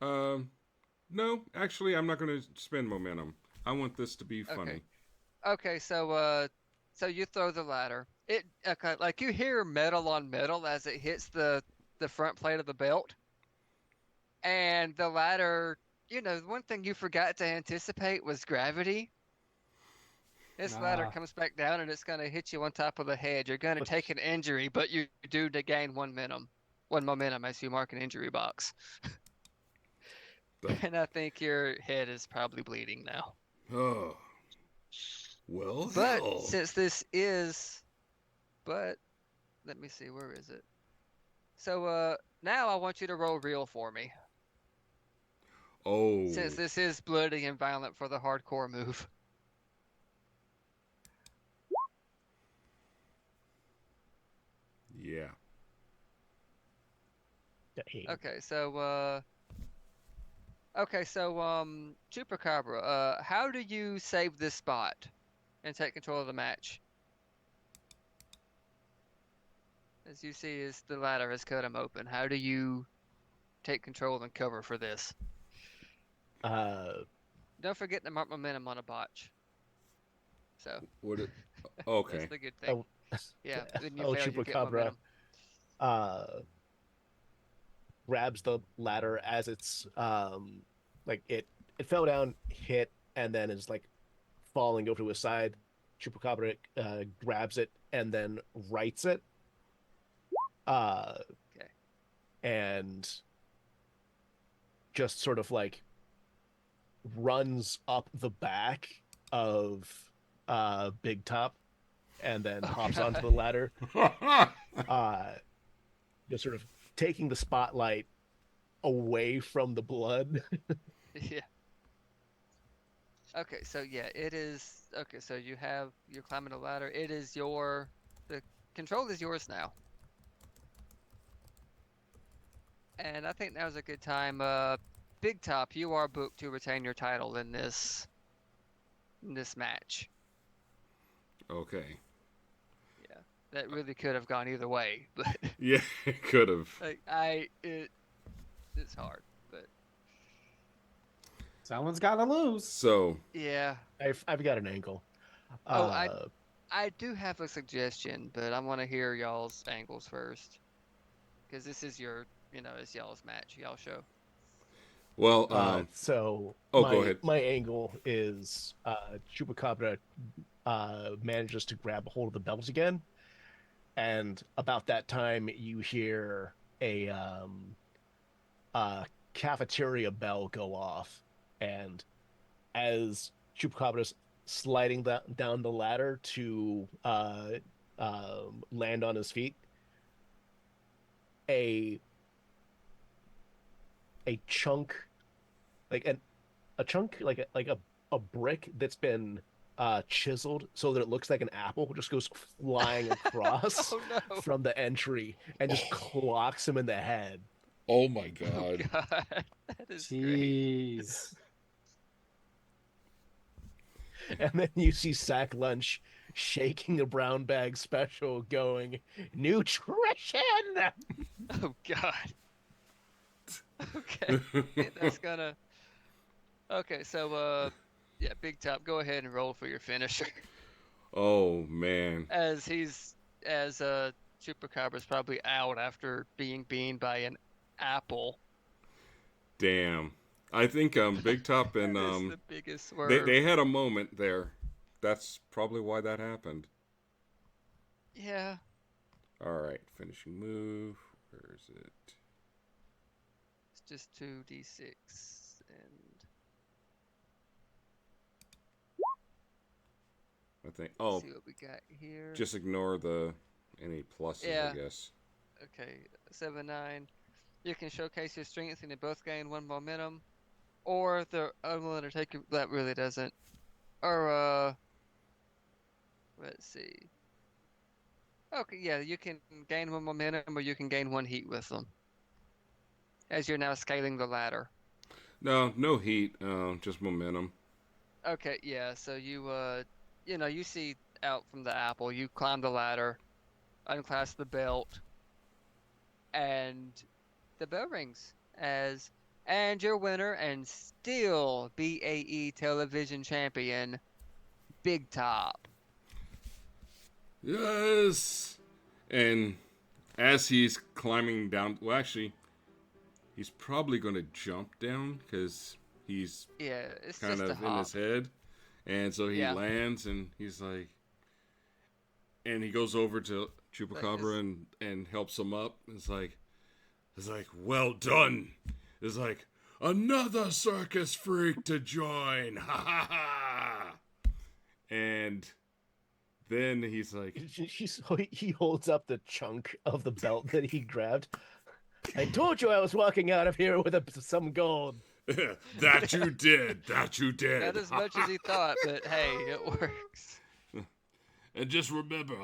No, actually, I'm not going to spend momentum. I want this to be funny. Okay, so you throw the ladder. It okay, like you hear metal on metal as it hits the front plate of the belt, and the ladder. You know, one thing you forgot to anticipate was gravity. This ladder Ah. comes back down and it's going to hit you on top of the head. You're going to take an injury, but you do to gain one momentum as you mark an injury box. And I think your head is probably bleeding now. Oh. Well, But hell. since this is, but let me see, where is it? So now I want you to roll real for me, Oh. since this is bloody and violent for the hardcore move. Yeah. Dang. Okay, so Chupacabra, how do you save this spot and take control of the match? As you see, is the ladder has cut him open. How do you take control and cover for this? Don't forget to mark momentum on a botch. So What it? that's Okay. the good thing. Oh, Yeah, when you El fail, you get Chupacabra momentum. uh, grabs the ladder as it's like it fell down, hit, and then is like falling over to his side. Chupacabra grabs it and then rights it, uh, Okay. and just sort of like runs up the back of Big Top and then Oh hops onto God. the ladder, uh, just sort of taking the spotlight away from the blood. Yeah. Okay, so yeah, it is okay, so you're climbing a ladder. It is the control is yours now. And I think now's a good time. Big Top, you are booked to retain your title in this match. Okay. Yeah. That really could have gone either way, but Yeah, it could have. like it's hard. But Someone's got to lose. So, yeah. I've got an angle. Oh, Uh, I do have a suggestion, but I want to hear y'all's angles first. Because this is it's y'all's match, y'all show. well, so oh, go ahead. my angle is Chupacabra manages to grab a hold of the belt again, and about that time you hear a cafeteria bell go off, and as Chupacabra's sliding down the ladder to land on his feet, a chunk like a chunk like a brick that's been chiseled so that it looks like an apple just goes flying across Oh no. from the entry and just clocks him in the head. Oh my Oh god. God. That is great. Jeez. And then you see Sack Lunch shaking the brown bag special going, nutrition. Oh God. Okay. Yeah, that's gonna. Okay, so yeah, Big Top, go ahead and roll for your finisher. Oh man. As Chupacabra's probably out after being beaten by an apple. Damn. I think Big Top and That is the biggest they swerve. they had a moment there. That's probably why that happened. Yeah. All right, finishing move. Where is it? It's just 2d6 and I think. let's Oh, see what we got here. just ignore the any pluses, Yeah. I guess. Okay, 7-9. You can showcase your strength and they both gain 1 momentum. Or the Unwilling Undertaker, that really doesn't. Or, let's see. Okay, yeah, you can gain 1 momentum or you can gain 1 heat with them. As you're now scaling the ladder. No heat. Just momentum. Okay, yeah, so you see out from the apple, you climb the ladder, unclasp the belt, and the bell rings and your winner and still BAE television champion, Big Top. Yes. And as he's climbing down, well, actually, he's probably going to jump down because he's Yeah, it's kind just a of in hop. his head, and so he Yeah. lands, and he's like, and he goes over to Chupacabra and helps him up. It's like, well done. It's like another circus freak to join. Ha ha ha. And then he's like, He holds up the chunk of the belt that he grabbed. I told you I was walking out of here with some gold. that you did. That you did. Not as much as he thought, but hey, it works. And just remember,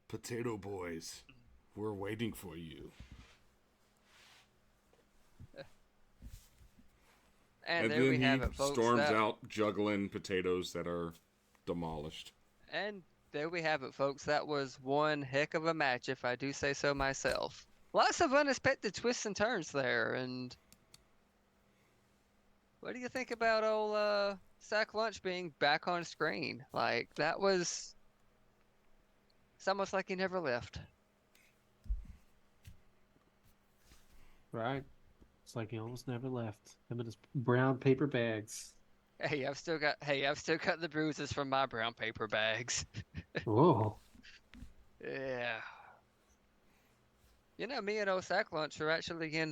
Potato Boys, we're waiting for you. And And there then we he have it, folks. storms out juggling potatoes that are demolished. And there we have it, folks. That was one heck of a match, if I do say so myself. Lots of unexpected twists and turns there, and What do you think about old Sack Lunch being back on screen? Like that was it's almost like he never left. Right. It's like he almost never left. Him and his brown paper bags. I've still got the bruises from my brown paper bags. Whoa. Yeah. You know, me and old Sack Lunch are actually in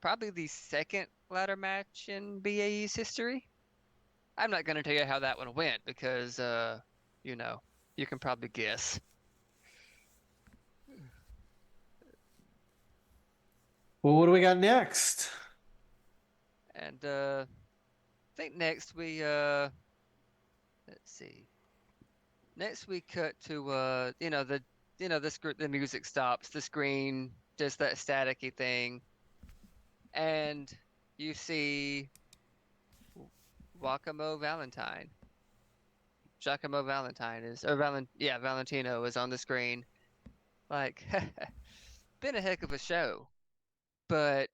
probably the second ladder match in BAE's history. I'm not gonna tell you how that one went because you know, you can probably guess. Well, what do we got next? And I think next we let's see. Next we cut to the music stops, the screen, just that staticky thing, and you see Giacomo Valentine. Giacomo Valentine is or Valentino is on the screen. Like been a heck of a show, but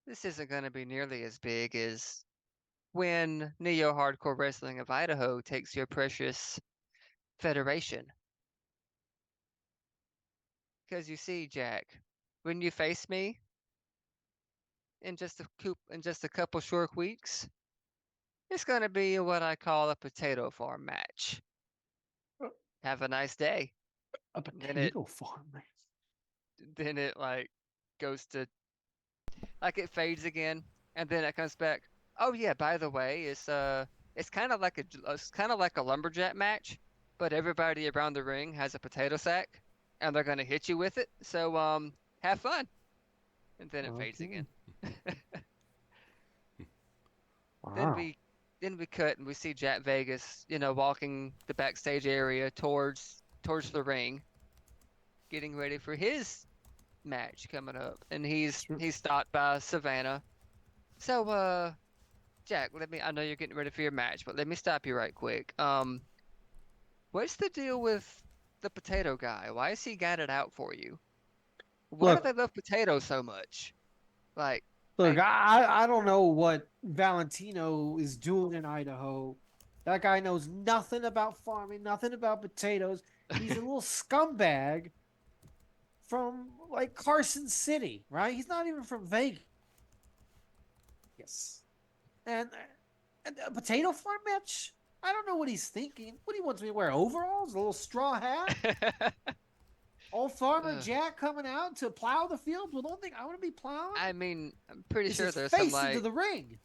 this isn't gonna be nearly as big as when Neo Hardcore Wrestling of Idaho takes your precious federation. Because you see, Jack, when you face me in just a couple short weeks, it's gonna be what I call a potato farm match. Uh, Have a nice day. A Then it potato farm. then it like goes to like it fades again, and then it comes back. Oh yeah, by the way, it's kind of like a lumberjack match, but everybody around the ring has a potato sack, and they're gonna hit you with it. So have fun, and then it fades Okay. again. Then Wow. we then we cut and we see Jack Vegas, walking the backstage area towards the ring, getting ready for his match coming up, and Sure. he's stopped by Savannah. So Jack, I know you're getting ready for your match, but let me stop you right quick. What's the deal with the potato guy? Why has he got it out for you? Why do they Look, love potatoes so much? Like, look, I I don't know what Valentino is doing in Idaho. That guy knows nothing about farming, nothing about potatoes. He's a little scumbag from like Carson City, right? He's not even from Vegas. Yes. And a potato farm match? I don't know what he's thinking. What he wants me to wear overalls, a little straw hat? Old farmer Ugh. Jack coming out to plow the fields. Well, don't think I want to be plowing. I mean, I'm pretty It's sure his there's some face into the ring.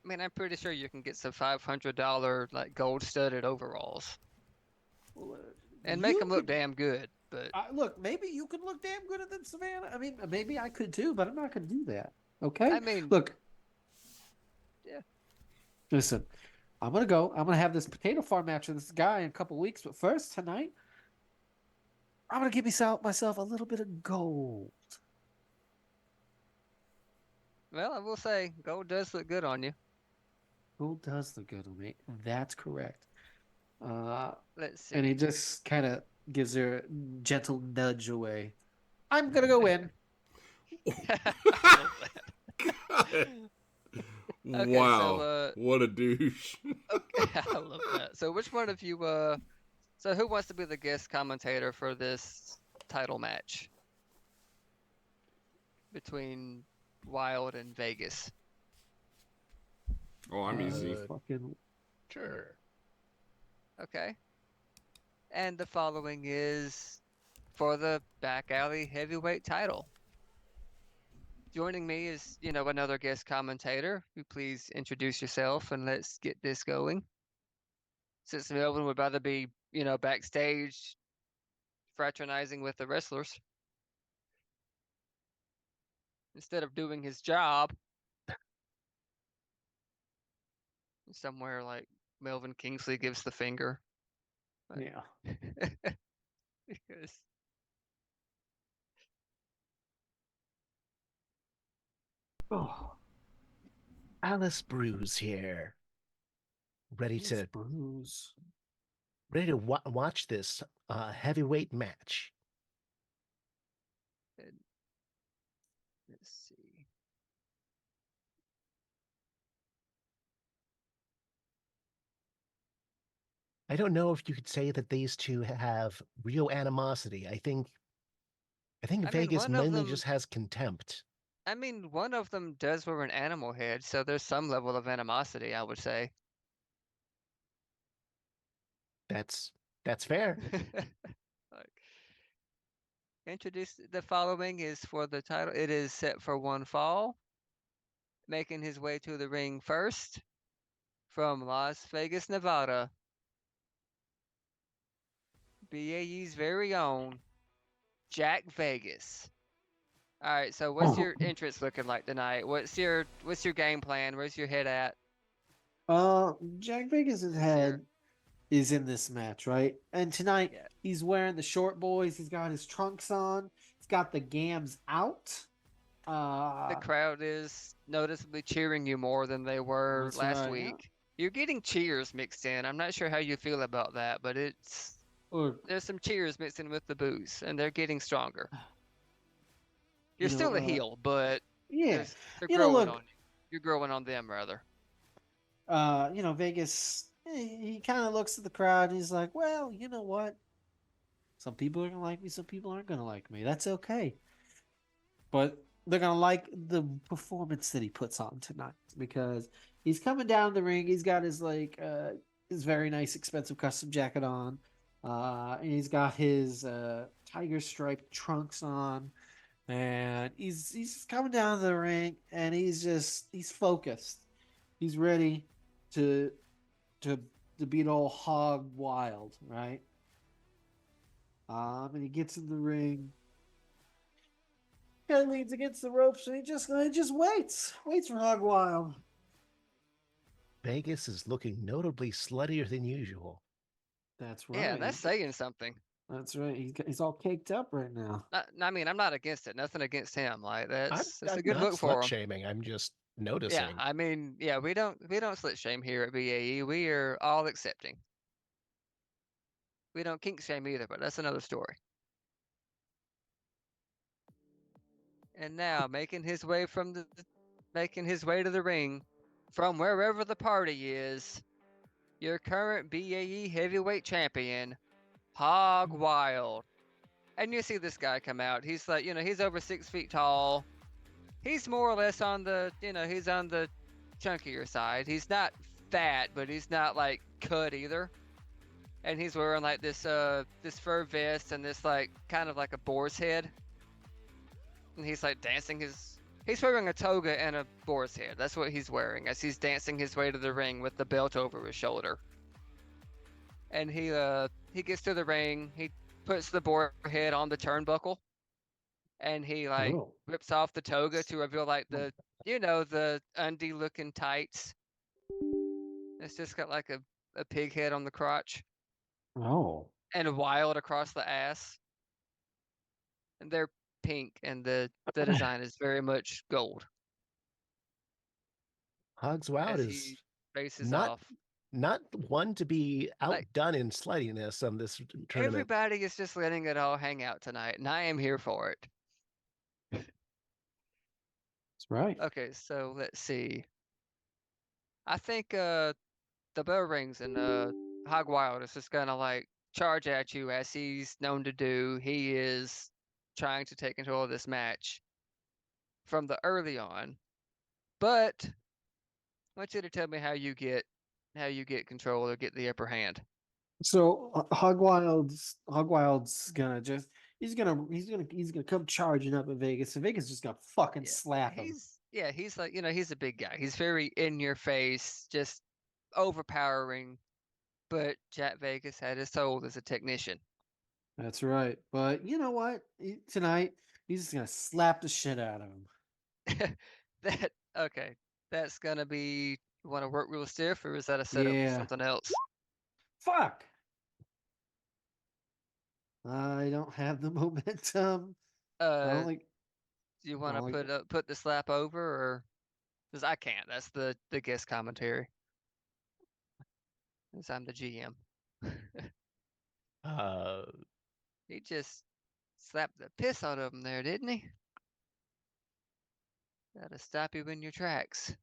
I'm pretty sure you can get some $500 like gold-studded overalls Well, and make you them look could damn good. But look. Maybe you could look damn good at them, Savannah. I mean, maybe I could too, but I'm not going to do that. Okay. I mean, Look, yeah. listen. I'm gonna go. I'm gonna have this potato farm match with this guy in a couple weeks. But first tonight, I'm gonna give myself a little bit of gold. Well, I will say gold does look good on you. Gold does look good on me. That's correct. Uh, Let's and he see. just kind of gives her a gentle nudge away. I'm gonna go in. I love that. Okay, so Wow. What a douche. okay, I love that. So which one of you so who wants to be the guest commentator for this title match between Wild and Vegas? Oh, I'm easy. Fucking Sure. Okay. And the following is for the back alley heavyweight title. Joining me is, another guest commentator. You please introduce yourself and let's get this going. Since Melvin would rather be, backstage fraternizing with the wrestlers instead of doing his job somewhere like Melvin Kingsley gives the finger. yeah. Because Oh, Alice Bruce here, ready this to bruise. watch this heavyweight match. let's see. I don't know if you could say that these two have real animosity. I think I mean, Vegas one of mainly them. just has contempt. I mean, one of them does wear an animal head, so there's some level of animosity, I would say. That's fair. Like, introduce the following is for the title. It is set for one fall, making his way to the ring first from Las Vegas, Nevada. BAE's very own Jack Vegas. All right, so what's your entrance looking like tonight? What's your game plan? Where's your head at? Jack Vegas' What's your head is in this match, right? And tonight yeah? he's wearing the short boys. He's got his trunks on. He's got the gams out. The crowd is noticeably cheering you more than they were That's last right. Yeah. week. You're getting cheers mixed in. I'm not sure how you feel about that, but Or there's some cheers mixed in with the boos, and they're getting stronger. you You're know, still a heel, but yeah. they're You know, growing look, on you. You're growing on them rather. Vegas. He kind of looks at the crowd and he's like, "Well, you know what? Some people are gonna like me. Some people aren't gonna like me. That's okay. But they're gonna like the performance that he puts on tonight because he's coming down the ring. He's got his very nice, expensive custom jacket on. And he's got his tiger striped trunks on, and he's coming down the ring, and he's focused. He's ready to to to beat all hog wild, right? And he gets in the ring. Kind of leans against the ropes, and he just waits for hog wild. Vegas is looking notably sluttier than usual. That's Yeah, and right. that's saying something. That's right. He's all caked up right now. I mean, I'm not against it. Nothing against him. Like I'm that's a I'm good not look for slut him. shaming. I'm just Yeah, noticing. I mean, yeah, we don't slut shame here at BAE. We are all accepting. We don't kink shame either, but that's another story. And now making his way to the ring from wherever the party is, your current BAE heavyweight champion, Hog Wild. And you see this guy come out. He's like, he's over 6 feet tall. He's more or less on the, he's on the chunkier side. He's not fat, but he's not like cut either. And he's wearing like this fur vest and this like kind of like a boar's head. And he's like he's wearing a toga and a boar's head. That's what he's wearing as he's dancing his way to the ring with the belt over his shoulder. And he gets to the ring, he puts the boar head on the turnbuckle, and he like Oh. rips off the toga to reveal like the undie looking tights. It's just got like a pig head on the crotch Oh. and wild across the ass. And they're pink, and the design is very much gold Hogs Wild as is he faces not off. not one to be Like outdone in sluttiness on this tournament. everybody is just letting it all hang out tonight, and I am here for it. That's right. Okay, so let's see. I think the bell rings and Hog Wild is just gonna like charge at you as he's known to do. He is trying to take control of this match from the early on, but I want you to tell me how you get control or get the upper hand. So Hog Wild's gonna just he's gonna come charging up in Vegas, and Vegas just gonna fucking Yeah, slap him. he's like he's a big guy. He's very in your face, just overpowering. But Jack Vegas had his soul as a technician. That's right. But you know what? Tonight he's just gonna slap the shit out of him. That okay? That's gonna be. You want to work real stiff, or is that a setup for Yeah. something else? Fuck. I don't have the momentum. I don't like. Do you I want don't to like. put the slap over, or because I can't. That's the guest commentary. Since I'm the GM. Uh, He just slapped the piss out of him there, didn't he? Gotta stop you in your tracks.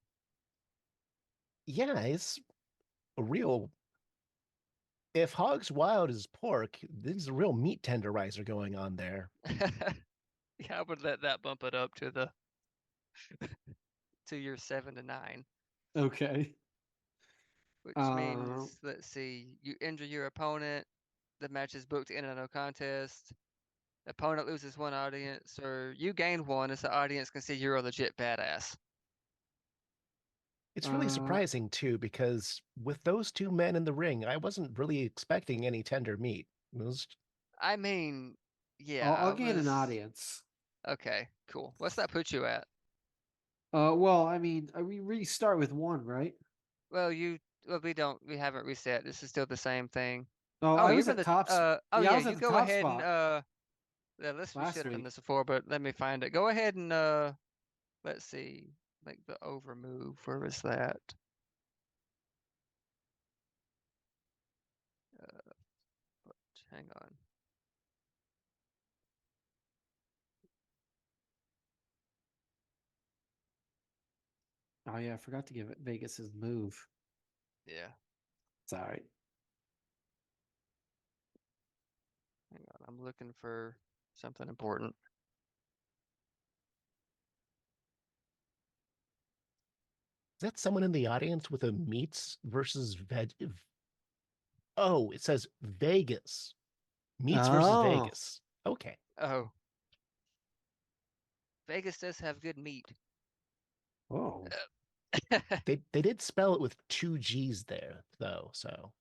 yeah, it's a real. If Hogs Wild is pork, there's a real meat tenderizer going on there. Yeah, I would let that bump it up to the to your 7 to 9, Okay. which means, let's see, you injure your opponent, the match is booked in a no contest. Opponent loses one audience, or you gain one as the audience can see you're a legit badass. It's really Uh, surprising too, because with those two men in the ring, I wasn't really expecting any tender meat. It was I mean, yeah, I'll I gain an was audience. okay, cool. What's that put you at? Well, I mean, we restart with one, right? Well, we haven't reset. This is still the same thing. Oh, Oh, I you're was from at the top. oh Yeah, I yeah, was at you the go top ahead and spot yeah, we last should have done week. this before, but let me find it. Go ahead and let's see, make the over move. Where was that? Hang on. Oh yeah, I forgot to give it Vegas his move. Yeah, It's all right. hang on. I'm looking for something important. Is that someone in the audience with a meats versus veg? Oh, it says Vegas. Meats versus Oh, Vegas. Okay. Oh, Vegas does have good meat. oh, They did spell it with two G's there though, so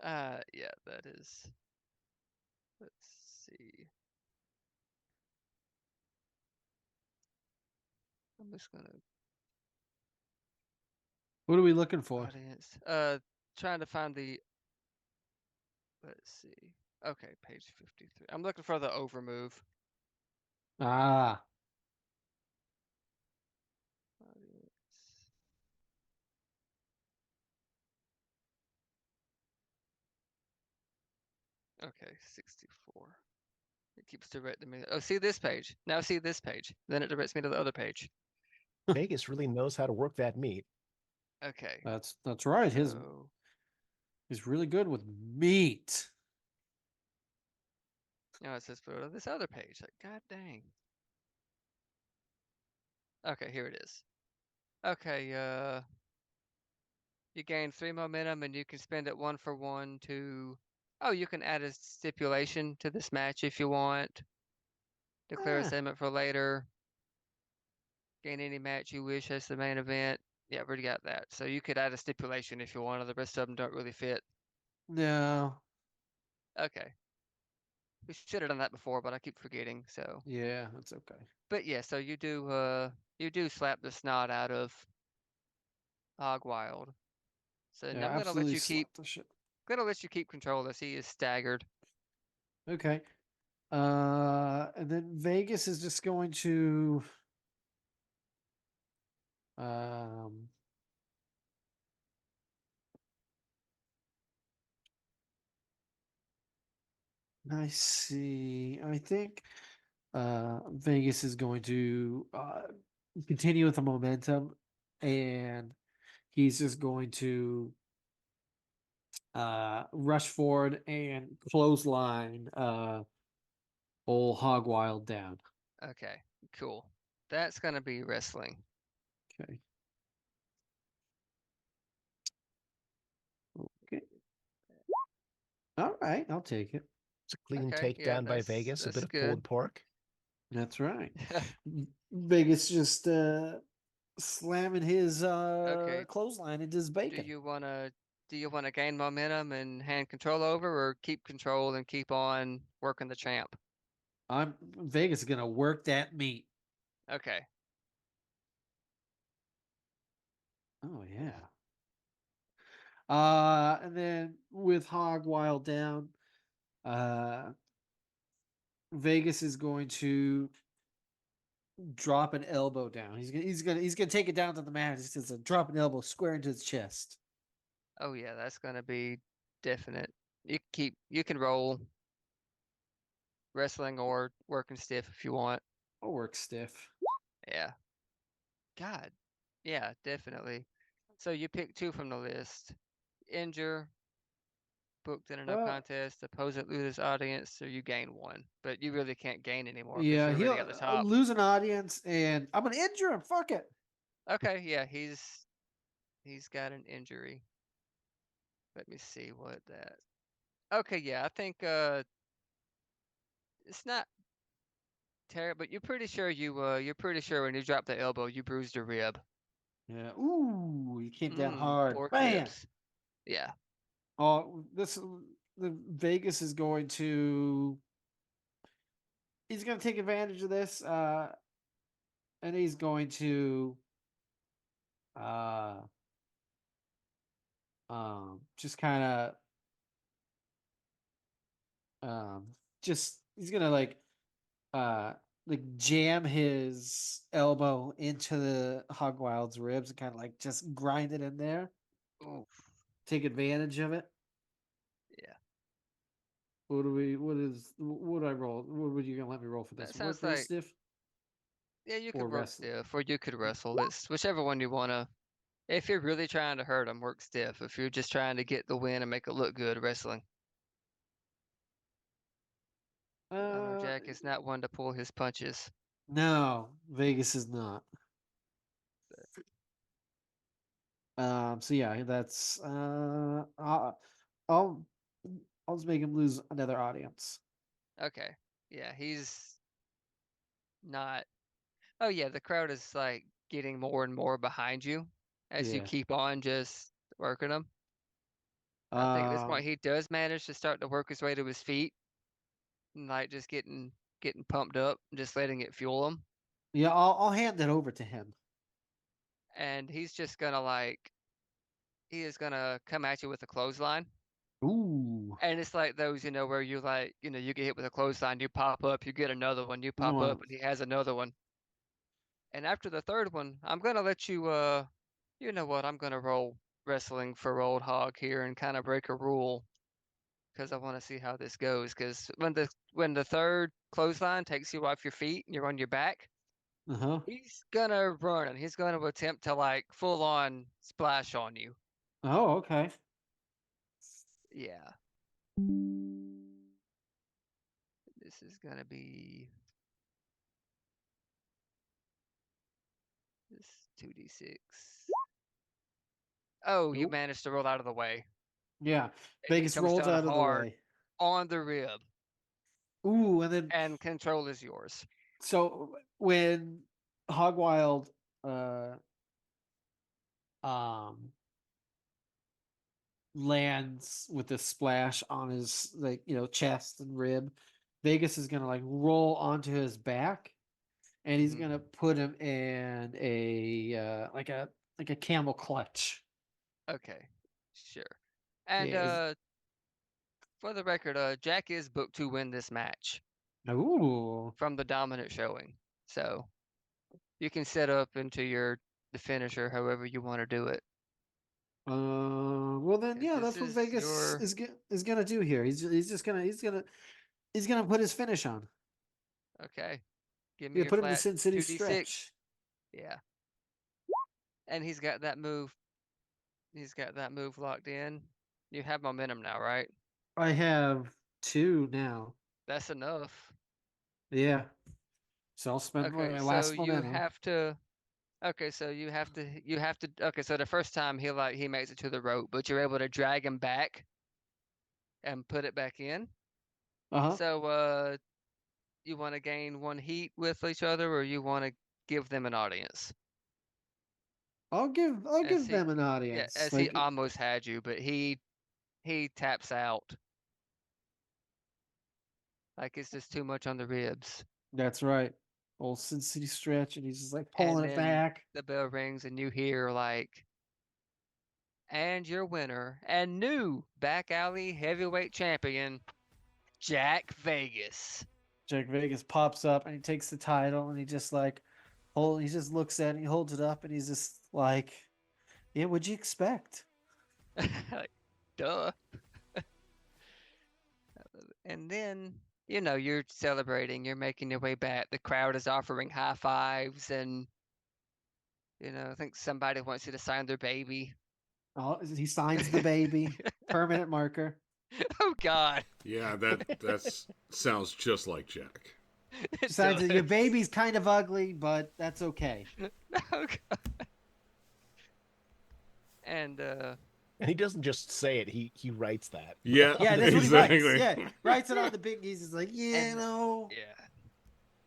Yeah, that is. Let's see. I'm just gonna what are we looking for? audience. Trying to find the. Let's see. Okay, page 53. I'm looking for the over move. Ah, Audience. Okay, 64. It keeps directing me. Oh, see this page. Now see this page. Then it directs me to the other page. Vegas really knows how to work that meat. Okay. that's right. So He's really good with meat. now it says go to this other page. Like, god dang. Okay, here it is. Okay, you gain 3 momentum and you can spend it 1 for 1 to oh, you can add a stipulation to this match if you want. Declare a Ah, segment for later. Gain any match you wish as the main event. Yeah, we already got that. So you could add a stipulation if you wanted. The rest of them don't really fit. no. Okay. We should have done that before, but I keep forgetting. So, Yeah, that's okay. but yeah, so you do slap the snot out of Hog Wild. So Yeah, now absolutely slap the shit. gonna let you keep control as he is staggered. Okay. And then Vegas is just going to um I see. I think Vegas is going to continue with the momentum and he's just going to rush forward and clothesline old Hog Wild down. Okay, cool. That's gonna be wrestling. Okay. Okay. All right, I'll take it. It's a clean Okay, yeah, takedown by Vegas, a bit that's of good. pulled pork. That's right. Vegas just slamming his Okay, clothesline into his do bacon. you wanna gain momentum and hand control over, or keep control and keep on working the champ? I'm Vegas is gonna work that meat. Okay. Oh yeah. And then with Hog Wild down, uh, Vegas is going to drop an elbow down. He's gonna take it down to the mat. He's just drop an elbow square into his chest. Oh yeah, that's gonna be definite. You can roll wrestling or working stiff if you want. I'll work stiff. Yeah. God. Yeah, definitely. So you pick 2 from the list. Injure, booked in a no Uh, contest, opposite loses audience, or you gain one. But you really can't gain anymore because yeah, you're he'll already at the top. lose an audience, and I'm gonna injure him. Fuck it. Okay, yeah, he's got an injury. Let me see what that. Okay, yeah, I think it's not terrible, but you're pretty sure when you dropped the elbow you bruised a rib. Yeah. Ooh, he came down hard. Pork Bam. ribs. Yeah. Oh, the Vegas is going to. He's going to take advantage of this, and he's going to, uh, just kind of, just he's gonna like jam his elbow into the Hogwild's ribs and kind of like just grind it in there, Oof. take advantage of it. Yeah. What do I roll? What were you gonna let me roll for That this? sounds Work like stiff yeah, you or could work wrestle? stiff, or you could wrestle. It's whichever one you wanna. If you're really trying to hurt him, work stiff. If you're just trying to get the win and make it look good, wrestling. I know Uh, Jack is not one to pull his punches. no, Vegas is not. So yeah, that's I'll I'll just make him lose another audience. Okay. Yeah, he's not. Oh yeah, the crowd is like getting more and more behind you as you Yeah. keep on just working him. I think at this Um, point he does manage to start to work his way to his feet and like just getting pumped up, just letting it fuel him. yeah, I'll hand it over to him. And he's just gonna like he is gonna come at you with a clothesline. Ooh. And it's like those, where you like, you get hit with a clothesline, you pop up, you get another one, you pop up, Well, and he has another one. And after the third one, I'm gonna let you you know what, I'm gonna roll wrestling for old hog here and kind of break a rule because I want to see how this goes. Because when the third clothesline takes you off your feet and you're on your back, uh-huh. he's gonna run and he's gonna attempt to like full on splash on you. Oh, okay. Yeah, this is gonna be this 2d6. Oh, you Nope. managed to roll out of the way. Yeah. He Vegas comes rolls down out of the hard way. on the rib, Ooh, and then and control is yours. so when Hogwild um lands with a splash on his chest and rib, Vegas is gonna like roll onto his back, and he's Mhm. gonna put him in a like a camel clutch. Okay, sure. And Yeah. for the record, Jack is booked to win this match Ooh. from the dominant showing. So you can set up into the finisher however you want to do it. Well then, 'Cause yeah, this that's what is Vegas your is gonna do here. He's just gonna put his finish on. okay. Give me Yeah, your put him in the flat Sin City 2d6. stretch. Yeah. And he's got that move. He's got that move locked in. You have momentum now, right? I have two now. That's enough. Yeah. So I'll spend Okay, my so last you momentum. have to. Okay, so you have to. Okay, so the first time he makes it to the rope, but you're able to drag him back and put it back in. Uh-huh. So you want to gain one heat with each other, or you want to give them an audience? I'll As give he, them an yeah, audience. as he Like almost had you, but he taps out. Like it's just too much on the ribs. that's right. Old Sin City stretch, and he's just like And pulling it then back. the bell rings, and you hear like, and your winner and new back alley heavyweight champion, Jack Vegas. Jack Vegas pops up and he takes the title and he just he just looks at it, he holds it up and he's just like, yeah, what'd you expect? Like, duh. And then, you're celebrating, you're making your way back. The crowd is offering high fives, and, I think somebody wants you to sign their baby. Oh, he signs the baby, permanent marker. Oh God. Yeah, that's sounds just like Jack. It Besides, your does. baby's kind of ugly, but that's okay. Oh God. And And he doesn't just say it; he writes that. Yeah, Yeah, that's what he writes. exactly. Yeah, writes it on the big. He's just like, and know. yeah.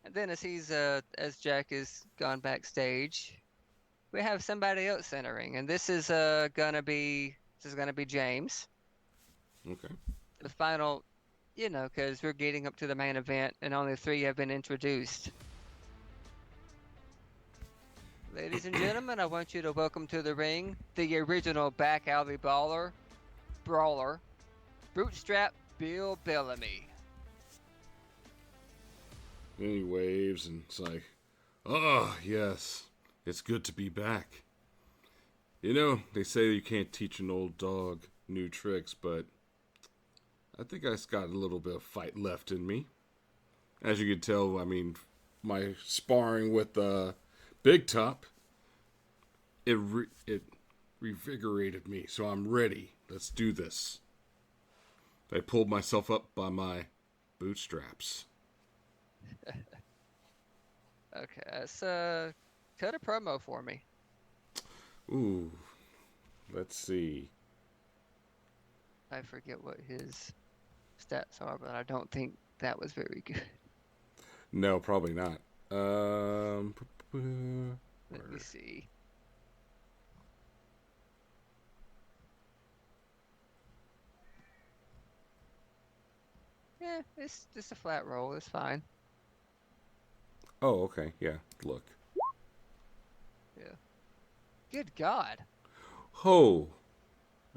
And then as Jack is gone backstage, we have somebody else entering, and this is gonna be James. Okay. The final, because we're getting up to the main event, and only three have been introduced. Ladies and gentlemen, I want you to welcome to the ring the original back alley brawler, Bootstrap Bill Bellamy. And he waves and it's like, oh, yes, it's good to be back. You know, they say you can't teach an old dog new tricks, but I think I've got a little bit of fight left in me. As you can tell, I mean, my sparring with Big Top, it revigorated me, so I'm ready. Let's do this. I pulled myself up by my bootstraps. Okay, cut a promo for me. Ooh, let's see. I forget what his stats are, but I don't think that was very good. No, probably not. Let me see. Yeah, it's just a flat roll. It's fine. Oh, okay. Yeah, look. Yeah. Good God. Oh,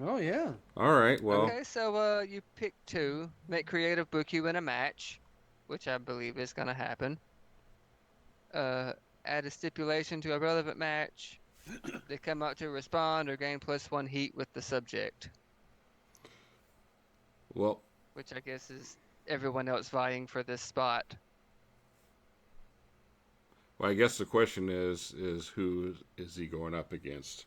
Oh yeah. all right. Well, Okay, so you pick two, make creative book you in a match, which I believe is gonna happen. Add a stipulation to a relevant match. They come out to respond or gain +1 heat with the subject, well, which I guess is everyone else vying for this spot. I guess the question is who is he going up against?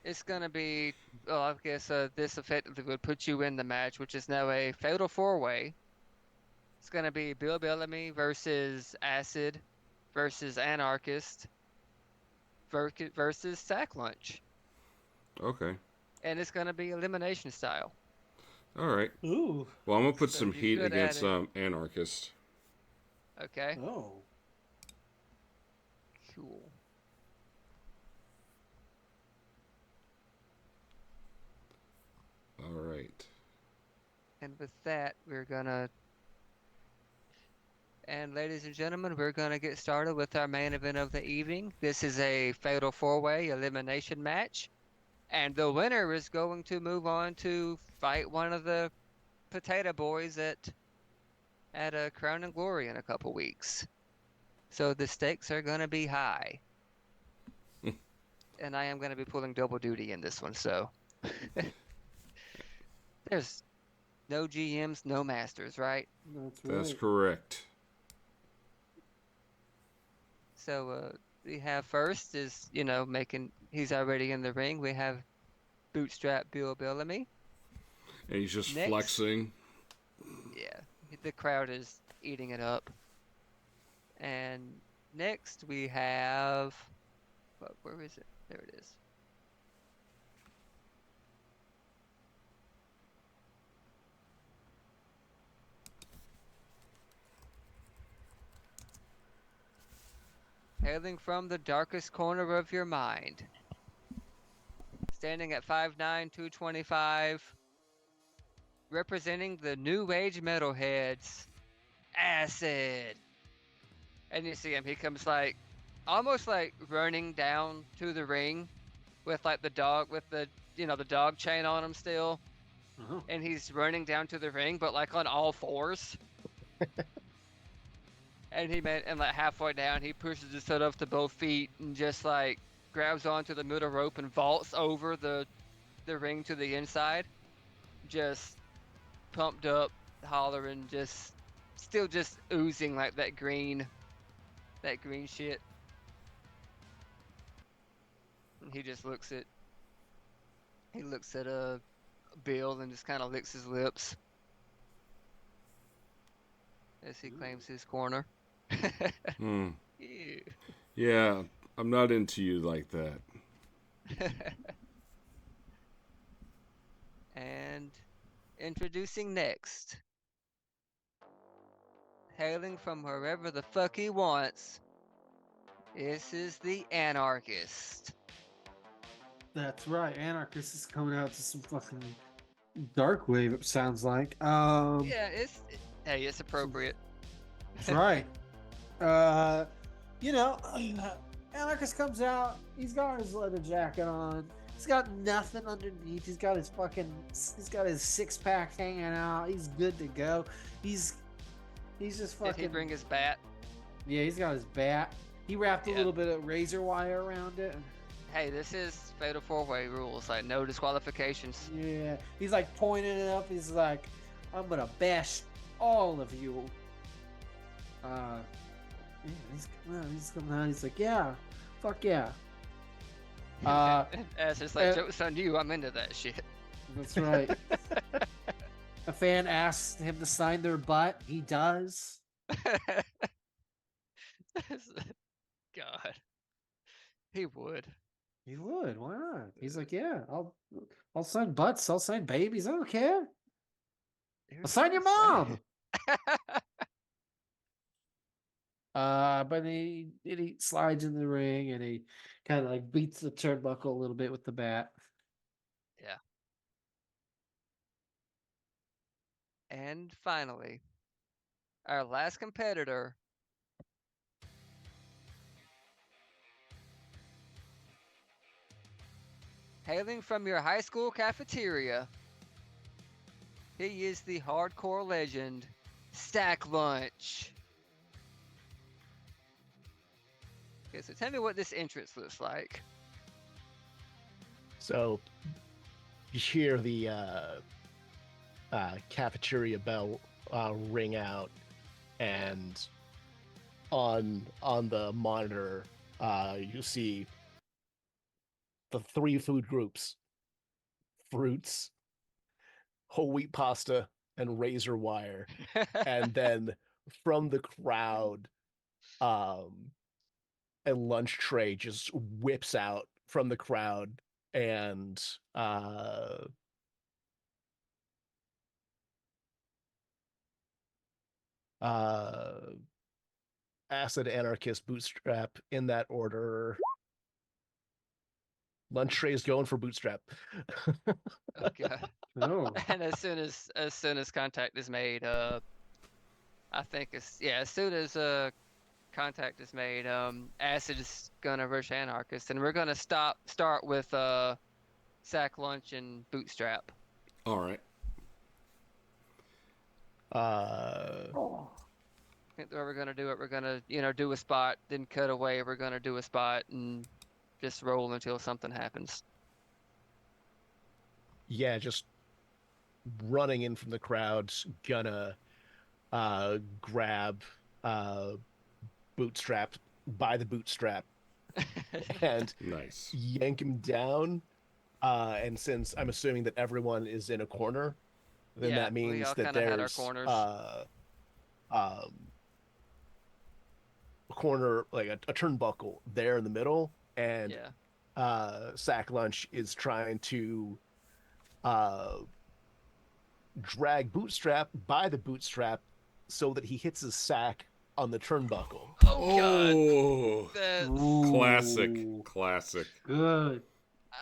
It's gonna be, well, I guess this effectively would put you in the match, which is now a fatal four-way. It's gonna be Bill Bellamy versus Acid versus Anarchist versus Sack Lunch, Okay. and it's gonna be elimination style. All right. Ooh. Well, I'm gonna put So some you heat could add against it. Anarchist. Okay, Oh. cool. All right. And with that, and ladies and gentlemen, we're gonna get started with our main event of the evening. This is a fatal four-way elimination match, and the winner is going to move on to fight one of the Potato Boys at a Crown and Glory in a couple weeks. So the stakes are gonna be high, and I am gonna be pulling double duty in this one. So there's no GMs, no masters, right? That's That's right. correct. So we have first is, he's already in the ring. We have Bootstrap Bill Bellamy. And he's just Next. flexing. Yeah, the crowd is eating it up. And next we have, where is it? There it is. Hailing from the darkest corner of your mind. Standing at 5'9", 225. Representing the new age metalheads, Acid. And you see him, he comes almost like running down to the ring with like the dog, with the dog chain on him still. Uh-huh. And he's running down to the ring, but like on all fours. And like halfway down, he pushes his foot up to both feet and just like grabs onto the middle rope and vaults over the ring to the inside. Just pumped up, hollering, still oozing like that green shit. And he looks at Bill and just kind of licks his lips as he claims his corner. Hmm. Ew. Yeah, I'm not into you like that. And introducing next, hailing from wherever the fuck he wants, this is the Anarchist. That's right. Anarchist is coming out to some fucking dark wave. It sounds like. Yeah, hey, it's appropriate. That's right. You know, Anarchist comes out. He's got his leather jacket on. He's got nothing underneath. He's got his 6-pack hanging out. He's good to go. He's just Did fucking. he bring his bat? Yeah, he's got his bat. He wrapped a Yeah. little bit of razor wire around it. Hey, this is Fatal 4-Way rules, like no disqualifications. Yeah, he's like pointing it up. He's like, "I'm gonna bash all of you." Yeah, he's coming out. He's like, "Yeah, fuck yeah." As it's like, uh, joke's on you, I'm into that shit. That's right. A fan asks him to sign their butt. He does. God. He would. He would. Why not? He's like, "Yeah, I'll sign butts. I'll sign babies. I don't care. I'll sign your mom." But he slides in the ring and he kind of like beats the turnbuckle a little bit with the bat. Yeah. And finally, our last competitor. Hailing from your high school cafeteria, he is the hardcore legend, Sack Lunch. Okay, so tell me what this entrance looks like. So you hear the cafeteria bell ring out, and on the monitor you see the 3 food groups: fruits, whole wheat pasta, and razor wire. And then from the crowd, a lunch tray just whips out from the crowd, and acid, anarchist, bootstrap, in that order. Lunch tray is going for bootstrap. Oh god. Oh, And as soon as contact is made, I think as soon as contact is made, Acid is gonna rush Anarchist, and we're gonna start with Sack Lunch and Bootstrap. All right. I think the way we're gonna do it, we're gonna do a spot, then cut away. We're gonna do a spot and just roll until something happens. Yeah, just running in from the crowds, gonna grab bootstrap by the bootstrap and Nice. yank him down. And since I'm assuming that everyone is in a corner, then Yeah, that we means all that kinda had our there's corners. a corner, like a turnbuckle there in the middle, and Yeah. Sack Lunch is trying to drag Bootstrap by the bootstrap so that he hits his sack on the turnbuckle. Oh god. Oh, That's, classic, Ooh, classic. good.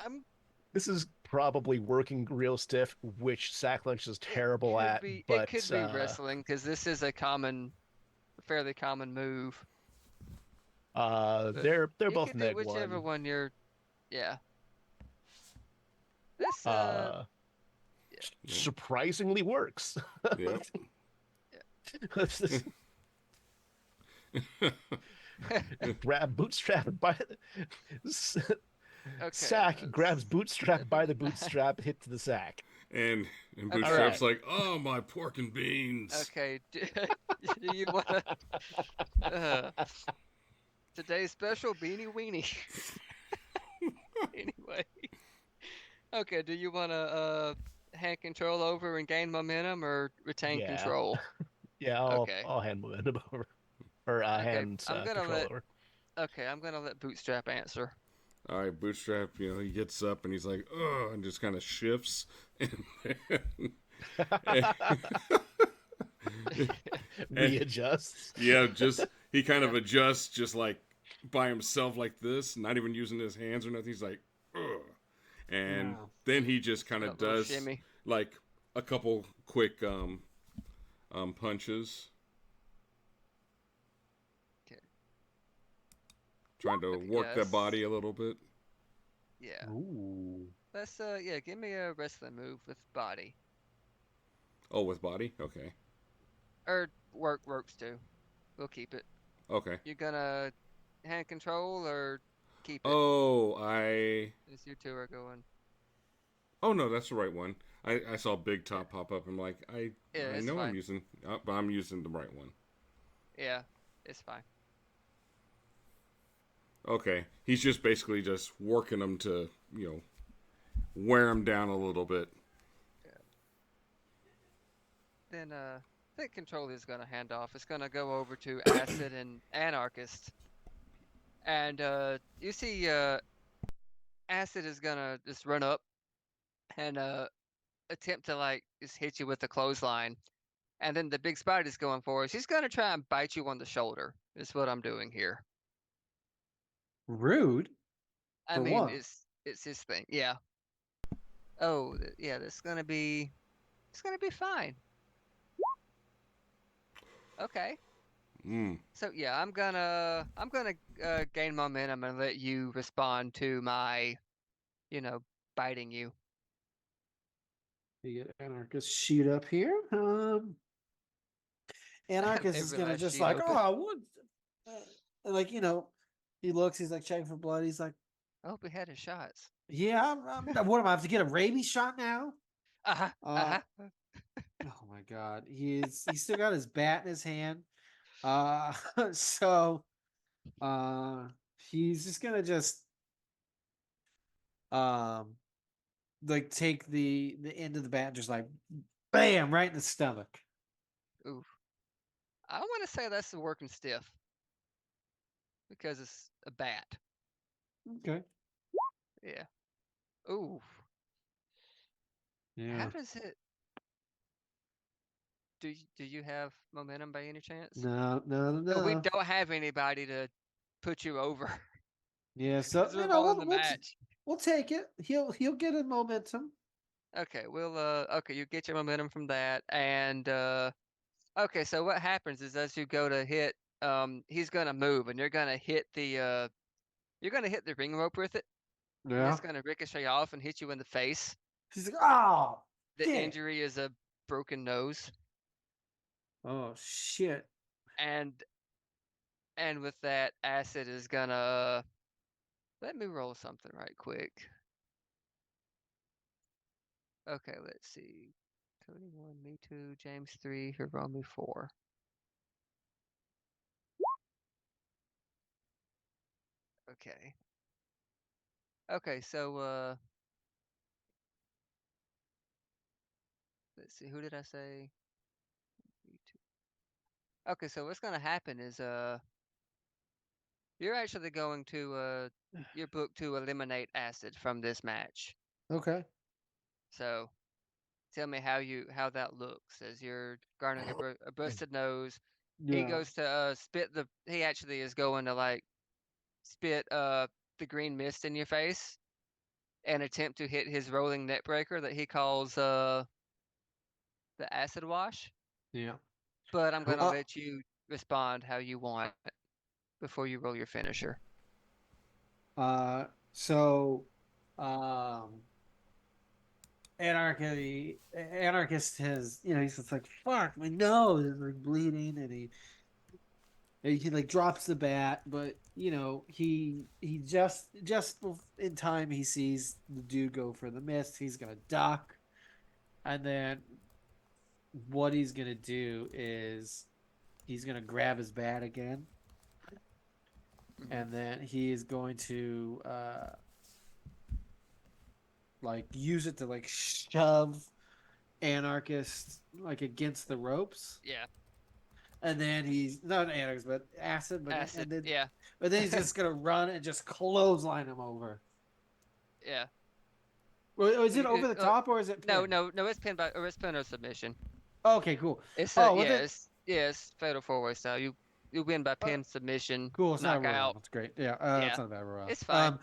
I'm This is probably working real stiff, which Sack Lunch is terrible could at. be, But it could be wrestling because this is a fairly common move. they're You both can do neg whichever one. one you're. Yeah. This Uh, Yeah. surprisingly works. Yep. Grab Bootstrap by okay. sack, grabs Bootstrap by the bootstrap, hit to the sack. And Okay. Bootstrap's like, oh, my pork and beans. Okay. Do you want to? Today's special beanie weenie. Anyway. Okay. Do you want to hand control over and gain momentum, or retain Yeah. control? Yeah, Okay. I'll hand momentum over, or Okay. control over. I'm gonna let Bootstrap answer. All right, Bootstrap, he gets up and he's like, ugh, and just kind of shifts. And, and, Readjusts. yeah, just he kind of adjusts just like by himself like this, not even using his hands or nothing. He's like, ugh. And Wow. then he just kind A of little does shimmy. like a couple quick punches, Okay. trying to Okay. work that body a little bit. Yeah. Ooh. Let's yeah, give me a wrestling move with body. Oh, with body? Okay. Or works too. We'll keep it. Okay. You gonna hand control or keep it? Oh, I. As you two are going. Oh no, that's the right one. I saw Big Top pop up. I'm like, Yeah, I it's know I'm fine. using, but I'm using the right one. Yeah, it's fine. Okay, he's just basically just working them to wear him down a little bit. Yeah. Then I think control is gonna hand off. It's gonna go over to Acid and Anarchist. And you see Acid is gonna just run up and attempt to like just hit you with the clothesline. And then the big spider's going for it. She's gonna try and bite you on the shoulder. Is what I'm doing here. Rude. I For mean, what? it's his thing. Yeah. Oh, yeah. It's gonna be fine. Okay. Mm. So yeah, I'm gonna gain momentum and let you respond to my, you know, biting you. You get anarchist sheet up here. Anarchist is Every gonna last just sheet like, open. oh, what? Like he looks. He's like checking for blood. He's like, I hope he had his shots. yeah. What am I have to get a rabies shot now? Uh huh. Uh Uh, huh. oh my god. He's still got his bat in his hand. Uh, so uh, he's just gonna just um like take the end of the bat, and just like bam right in the stomach. Oof. I want to say that's the working stiff because it's a bat. Okay. Yeah. Ooh. How Yeah. does it? Do you have momentum by any chance? No, no, no, No, we no. don't have anybody to put you over Yeah, so because we're rolling the we'll match. we'll take it. He'll get a momentum. Okay, okay, you get your momentum from that, and okay, so what happens is as you go to hit, he's gonna move, and you're gonna hit the ring rope with it, and Yeah. it's gonna ricochet off and hit you in the face. He's like, oh, The damn. injury is a broken nose, Oh shit. and with that, Acid is gonna let me roll something right quick. Okay, let's see. Cody 1, me 2, James 3, Hiromu 4. Okay. Okay, so let's see, who did I say? Me 2. Okay, so what's gonna happen is you're actually going to your book to eliminate Acid from this match. Okay. So tell me how that looks as you're garnering a busted nose. He Yeah. goes to he actually is going to like spit the green mist in your face and attempt to hit his rolling net breaker that he calls the acid wash. Yeah. But I'm gonna Uh, let you respond how you want before you roll your finisher. so um anarchist has, he's just like, fuck, my nose is like bleeding, and he like drops the bat, but he just in time he sees the dude go for the miss. He's gonna duck, and then what he's gonna do is he's gonna grab his bat again, Mhm. and then he is going to like use it to like shove Anarchist like against the ropes, Yeah, and then he's not Anarchist but Acid, acid. and then Yeah, but then he's just gonna run and just clothesline him over. yeah. Well, is it over the Uh, top or is it No, pinned? no, no. It's pinned by, or it's pinned or submission. Okay, cool. It's Oh, well yeah, then, it's fatal 4-way style. You win by pin, submission, cool. It's not a Royal. knockout. That's great. Yeah, it's Yeah, not a bad Royal. it's fine.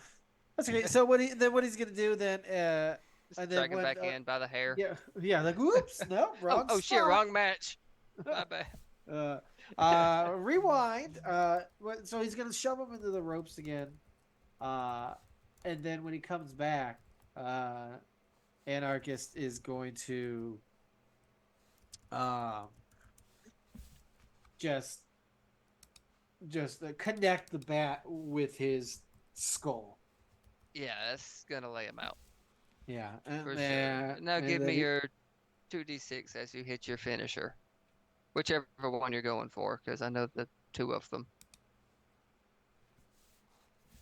That's okay. So what he's gonna do then? Just And drag then him when back in by the hair. yeah, like whoops, no, wrong Oh shit, spot. wrong match. My bad. Rewind. So he's gonna shove him into the ropes again, and then when he comes back, Anarchist is going to, um, just connect the bat with his skull. Yeah, that's gonna lay him out Yeah, and for then, sure. Now and give then me he- your 2d6 as you hit your finisher, whichever one you're going for, because I know the two of them.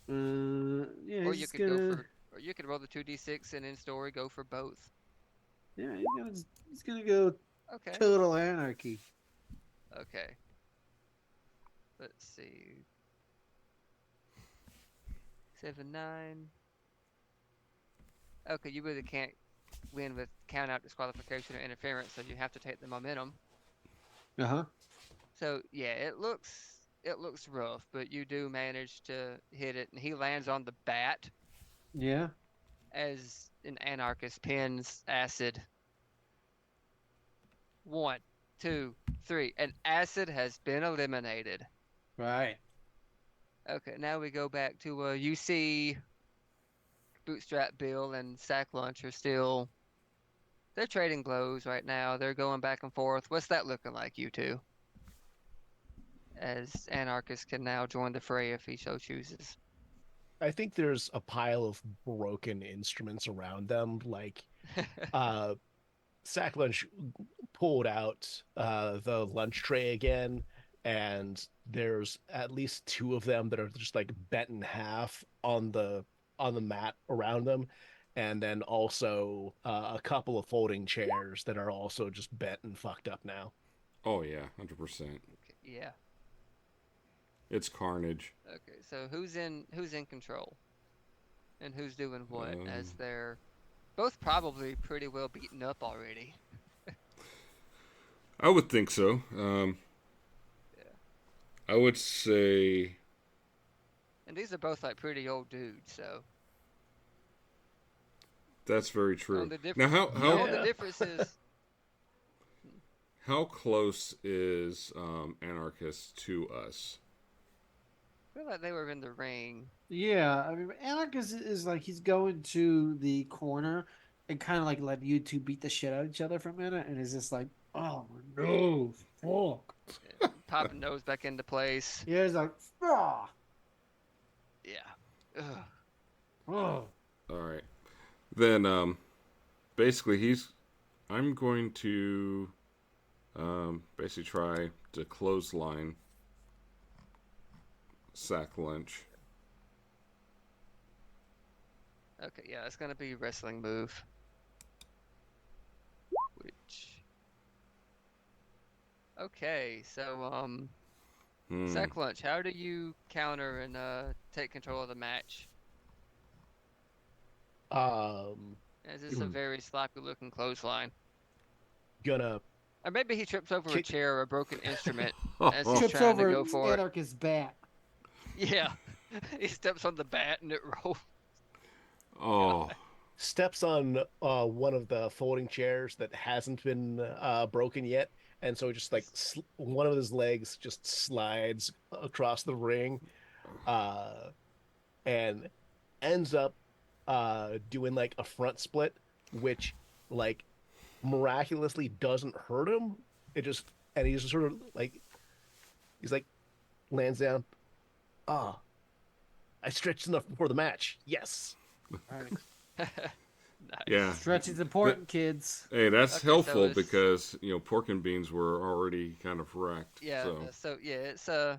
yeah, Or he's you just could gonna, go for, or you could roll the 2d6 and in story go for both. yeah, he's gonna go Okay. total anarchy. Okay. Let's see. 7, 9. Okay, you really can't win with count out, disqualification, or interference, so you have to take the momentum. Uh-huh. So yeah, it looks rough, but you do manage to hit it, and he lands on the bat Yeah. as an anarchist pins Acid. 1, 2, 3, and Acid has been eliminated. Right. Okay, now we go back to you see Bootstrap Bill and Sack Lunch are still they're trading blows right now. They're going back and forth. What's that looking like, you two? As Anarchist can now join the fray if he so chooses. I think there's a pile of broken instruments around them. Like, Sack Lunch pulled out the lunch tray again, and there's at least two of them that are just like bent in half on the mat around them, and then also a couple of folding chairs that are also just bent and fucked up now. Oh yeah, 100%. Yeah. It's carnage. Okay, so who's in control? And who's doing what as they're both probably pretty well beaten up already. I would think so. Yeah. I would say And these are both like pretty old dudes, so that's very true. the Now, how the difference is how close is Anarchist to us? I feel like they were in the ring. Yeah, I mean, Anarchist is like he's going to the corner and kind of like let you two beat the shit out of each other for a minute, and is just like, oh no, fuck. Popping nose back into place. Yeah, he's like, ah, Yeah. Ugh. oh. All right. Then basically I'm going to basically try to clothesline Sack Lunch. Okay, yeah, it's gonna be wrestling move. Which okay, so Sack Lunch, how do you counter and take control of the match? As it's a very sloppy looking clothesline. Gonna Or maybe he trips over a Kick- chair or a broken instrument Oh, as he's Trips trying to over go for it. Anarchist's bat. Yeah. He steps on the bat and it rolls. oh, steps on one of the folding chairs that hasn't been broken yet, and so just like one of his legs just slides across the ring, and ends up doing like a front split, which like miraculously doesn't hurt him. And he's just sort of like he's like lands down. Ah, I stretched enough before the match. Yes. Right. Nice. yeah. Stretch is important, kids. Hey, that's Okay, so helpful it's- because pork and beans were already kind of wrecked. Yeah, So yeah, it's I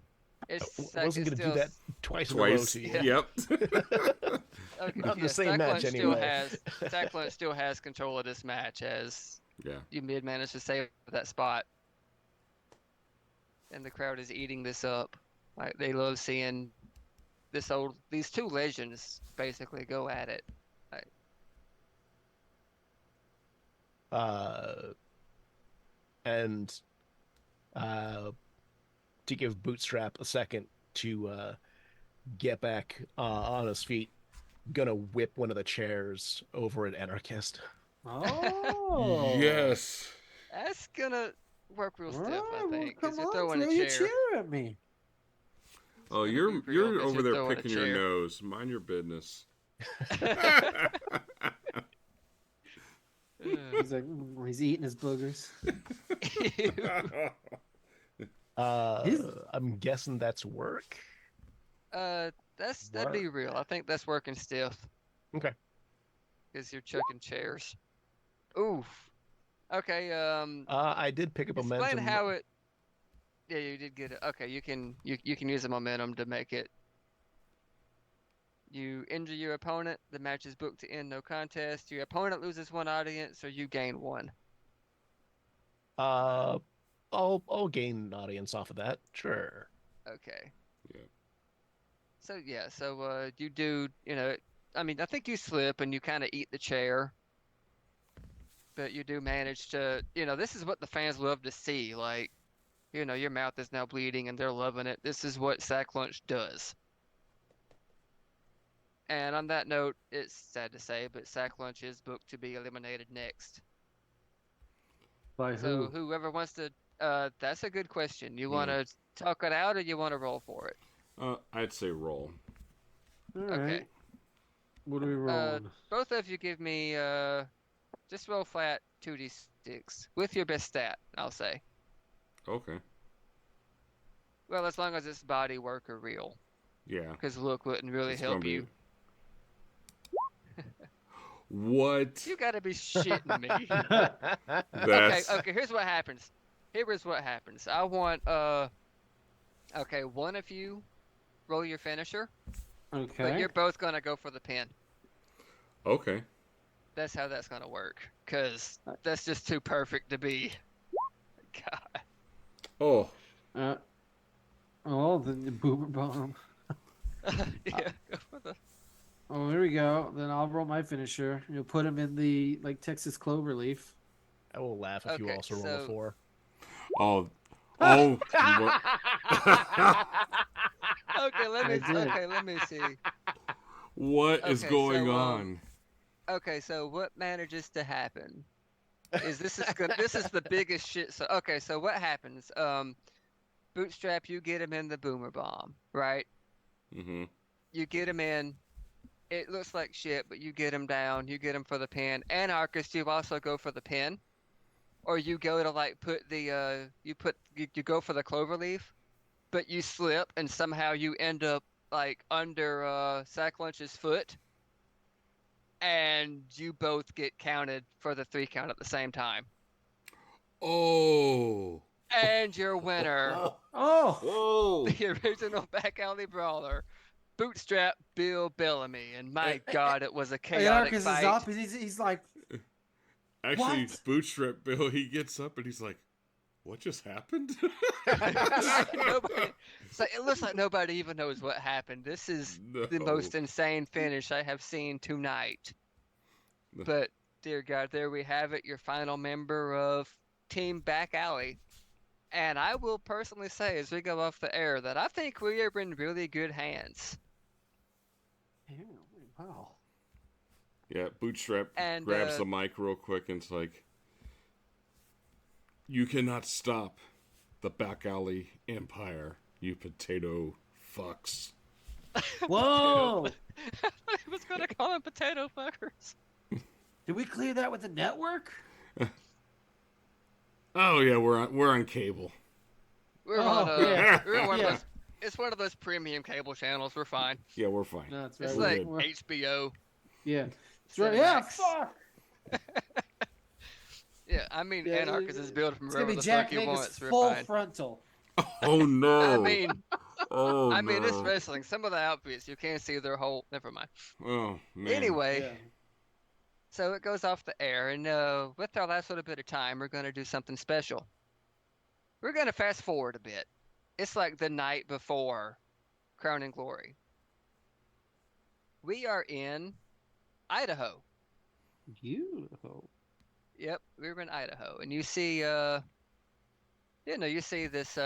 wasn't it's gonna do still that twice in a row twice. to you. Yeah. Yep. Okay, Not the yeah, same Sack match Lunch anyway. Sack Lunch still has control of this match as Yeah. you mid managed to save that spot. And the crowd is eating this up. Like they love seeing these two legends basically go at it. Like, Uh, and to give Bootstrap a second to get back on his feet, gonna whip one of the chairs over an anarchist. Oh. Yes. that's gonna work real stiff, Alright, I well, think, because come you're on, throwing throw a your chair. chair at me. Oh, gonna you're be real, you're 'cause over you're there throwing a picking your chair. nose. Mind your business. He's like, he's eating his boogers. I'm guessing that's work. That'd be real. I think that's working stiff. Okay. Because you're chucking chairs. Oof. Okay. I did pick up Explain momentum. how it. Yeah, you did get it. Okay, you can use the momentum to make it. You injure your opponent. The match is booked to end no contest. Your opponent loses one audience, or you gain one. I'll gain an audience off of that. Sure. Okay. Yeah. So you do. I mean, I think you slip and you kind of eat the chair. But you do manage to. This is what the fans love to see. Like, your mouth is now bleeding and they're loving it. This is what Sack Lunch does. And on that note, it's sad to say, but Sack Lunch is booked to be eliminated next. By So who? whoever wants to, that's a good question. You Hmm. want to talk it out or you want to roll for it? I'd say roll. All Okay. right. What are we rolling? Both of you give me, just roll flat 2d6 with your best stat, I'll say. Okay. Well, as long as it's body work or real, Yeah. because look wouldn't really It's help gonna be- you. What? You gotta be shitting me. That's Okay, here's what happens. Here is what happens. I want, okay, one of you roll your finisher, but Okay. you're both gonna go for the pin. okay. That's how that's gonna work, because that's just too perfect to be. God. Oh, Oh, the boomer bomb. Yeah, go for the. Oh, here we go. Then I'll roll my finisher. You'll put him in the Texas cloverleaf. I will laugh if you Okay, also roll so- a 4. oh, Okay, let me. I did. Okay, let me see. what is Okay, going so, on? Okay, so what manages to happen is this is the biggest shit. So okay, so what happens? Bootstrap, you get him in the boomer bomb, right? Mm-hmm. You get him in. It looks like shit, but you get him down. You get him for the pin. Anarchist, you also go for the pin, or you go to like put the you go for the cloverleaf, but you slip and somehow you end up like under Sack Lunch's foot, and you both get counted for the 3 count at the same time. Oh. And your winner, Oh, Oh. the original back alley brawler, Bootstrap Bill Bellamy, and my God, it was a chaotic Anarchist fight. is up. He's like, Actually, What? Bootstrap Bill, he gets up and he's like, "What just happened?" Nobody, it looks like nobody even knows what happened. This is the No. most insane finish I have seen tonight. No. But dear God, there we have it. Your final member of Team Back Alley. And I will personally say, as we go off the air, that I think we are in really good hands. wow. Yeah, Bootstrap And, grabs the mic real quick and it's like, "You cannot stop the back alley empire, you potato fucks." Whoa! I was going to call them potato fuckers. Did we clear that with the network? Oh yeah, we're on cable. We're Oh, on yeah. we're on one Yeah. of those. It's one of those premium cable channels. We're fine. Yeah, we're fine. No, that's right. It's we're like good. We're- HBO. yeah. That's right. Yeah, Cinemax. fuck. Yeah, I mean, Yeah, Anarchist is built from It's gonna wherever be the Jack fuck he Vegas wants. We're full fine. frontal. Oh no! I mean, oh I mean, it's no. wrestling. Some of the outfits you can't see their whole. Never mind. Oh man. Anyway, Yeah. So it goes off the air, and with our last little bit of time, we're going to do something special. We're going to fast forward a bit. It's like the night before Crown and Glory. We are in Idaho. Beautiful. Yep, we were in Idaho, and you see, you see this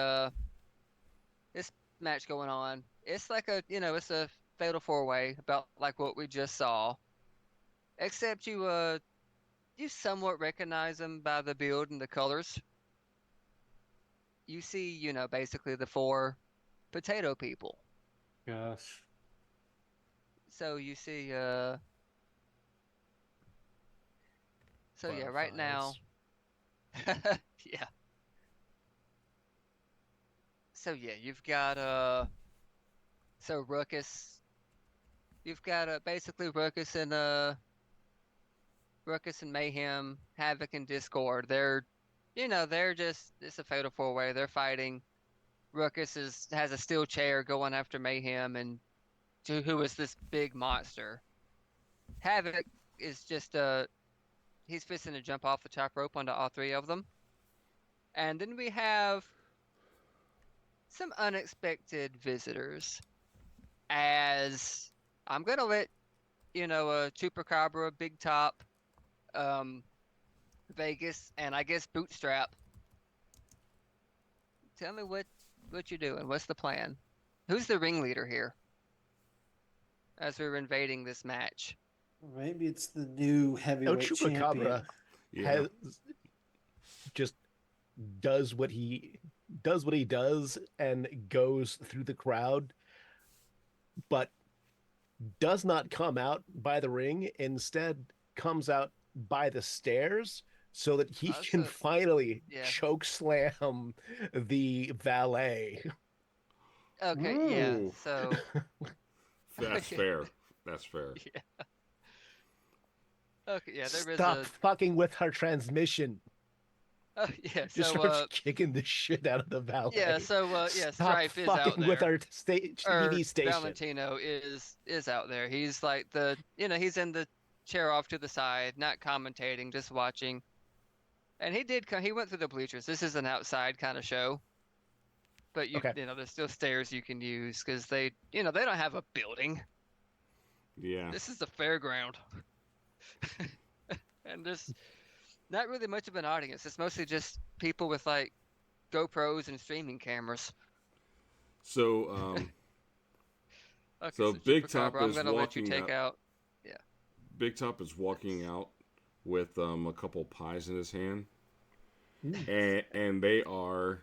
match going on. It's like it's a fatal four way about like what we just saw, except you somewhat recognize them by the build and the colors. You see, basically the four potato people. Gosh. So you see, so yeah, right now, Butterflies. yeah. So yeah, you've got so Ruckus. You've got basically Ruckus and Mayhem, Havoc and Discord. They're just it's a fatal four way. They're fighting. Ruckus has a steel chair going after Mayhem and who is this big monster. Havoc is just he's fixing to jump off the top rope onto all three of them. And then we have some unexpected visitors. As I'm gonna let Chupacabra, Big Top, Vegas, and I guess Bootstrap. Tell me what you're doing. What's the plan? Who's the ringleader here? As we're invading this match. Maybe it's the new No, heavyweight champion. Chupacabra Yeah. has just does what he does and goes through the crowd, but does not come out by the ring. Instead, comes out by the stairs so that he can finally choke slam the valet. Okay, yeah. Ooh. So That's fair. That's fair. yeah. Okay, yeah. There is Stop fucking with her transmission. Oh yeah. Just So starts kicking the shit out of the valet. yeah. So Stop Strife is out fucking there. with our TV station. Valentino is out there. He's like he's in the chair off to the side, not commentating, just watching. And he went through the bleachers. This is an outside kind of show. But there's still stairs you can use because they don't have a building. Yeah. This is a fairground. And there's not really much of an audience. It's mostly just people with like GoPros and streaming cameras. So Okay, so Big Top I'm is gonna let you walking take out. Yeah. Big Top is walking out with a couple pies in his hand. And they're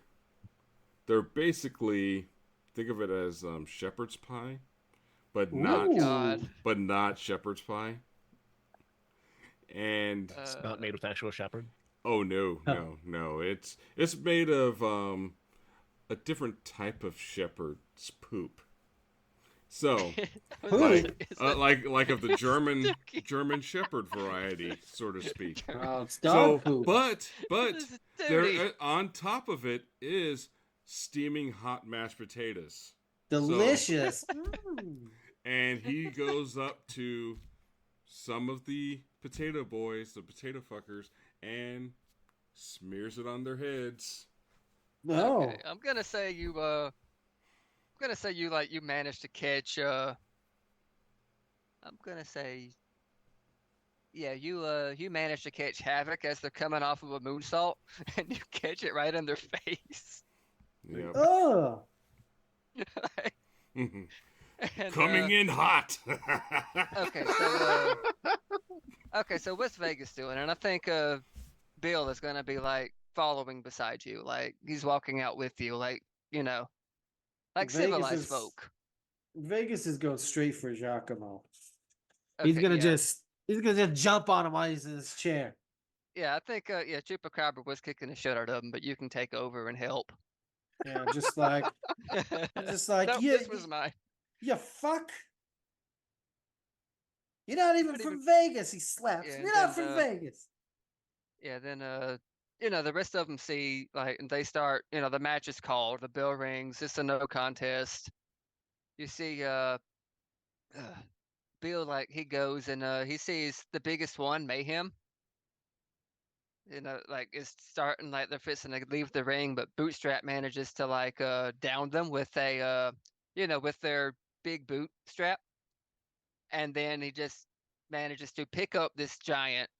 basically, think of it as shepherd's pie, but not shepherd's pie. And It's not made with actual shepherd. oh no, it's made of a different type of shepherd's poop. So like of the German shepherd variety, so to speak. Oh, it's dog poop. But This is there dirty. on top of it is steaming hot mashed potatoes. Delicious. And he goes up to some of the potato boys, the potato fuckers, and smears it on their heads. No. Okay, I'm gonna say you you managed to catch I'm gonna say you managed to catch Havoc as they're coming off of a moonsault and you catch it right in their face. Yep. Oh. And, Coming in hot. Okay, so what's Vegas doing? And I think Bill is gonna be like following beside you, like he's walking out with you, like like Vegas civilized is- folk. Vegas is going straight for Giacomo. Okay, He's gonna yeah. just jump on him while he's in his chair. Yeah, I think Chupacabra was kicking the shit out of him, but you can take over and help. Yeah, just like Nope, yeah, this was mine. you fuck. You're not even Not from even- Vegas. He slaps. Yeah, You're not then, from Vegas. Yeah, then the rest of them see and they start, the match is called, the bell rings, it's a no contest. You see Bill, like, he goes and he sees the biggest one, Mayhem. You know, like it's starting like they're fixing to leave the ring, but Bootstrap manages to like down them with a with their big boot strap, and then he just manages to pick up this giant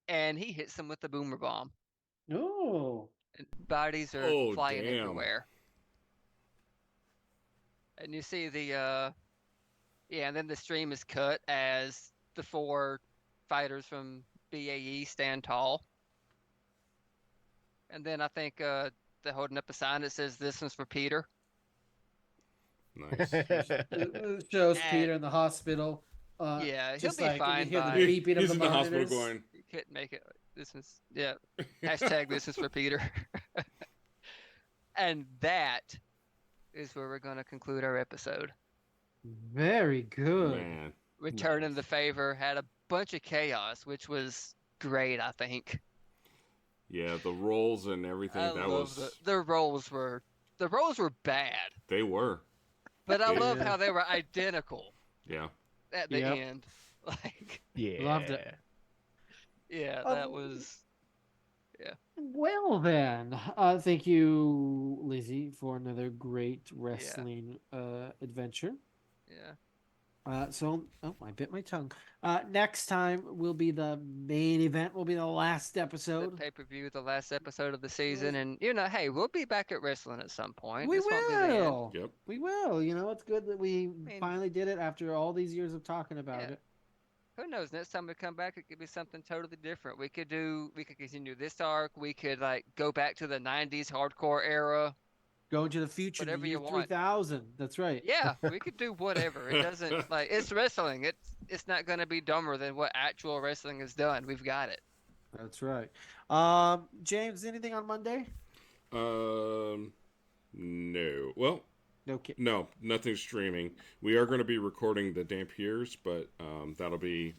and he hits them with the boomer bomb. Oh, And bodies are Oh, flying damn. everywhere. And you see the and then the stream is cut as the 4 fighters from BAE stand tall. And then I think they're holding up a sign that says this one's for Peter. Nice. it shows And- Peter in the hospital. Yeah, he'll just be like fine you hear the by- beeping of He's the in the hospital monitors. going. You couldn't make it. This is Hashtag this is for Peter. And that is where we're going to conclude our episode. Very good. Man. Returning Nice. the favor, had a bunch of chaos, which was great, I think. Yeah, the rolls and everything. I That love was. the rolls were bad, They were. but I love Yeah. how they were identical Yeah. at the Yep. end. Like, Yeah. Loved it. yeah, Um, that was Well then, thank you, Lizzie, for another great wrestling adventure. yeah. I bit my tongue. Next time will be the main event. Will be the last The episode. pay-per-view, the last episode of the season, and hey, we'll be back at wrestling at some point. We This won't be the end. will. Yep. We will. You know, it's good that we mean- finally did it after all these years of talking about Yeah. it. Who knows? Next time we come back, it could be something totally different. We could continue this arc. We could like go back to the '90s hardcore era. Going to the future, Whatever the year you want. 3000. That's right. Yeah, we could do whatever. It doesn't like it's wrestling. It's not going to be dumber than what actual wrestling has done. We've got it. That's right. James, anything on Monday? No. Well, No kid. no, nothing streaming. We are going to be recording the Dampiers, but that'll be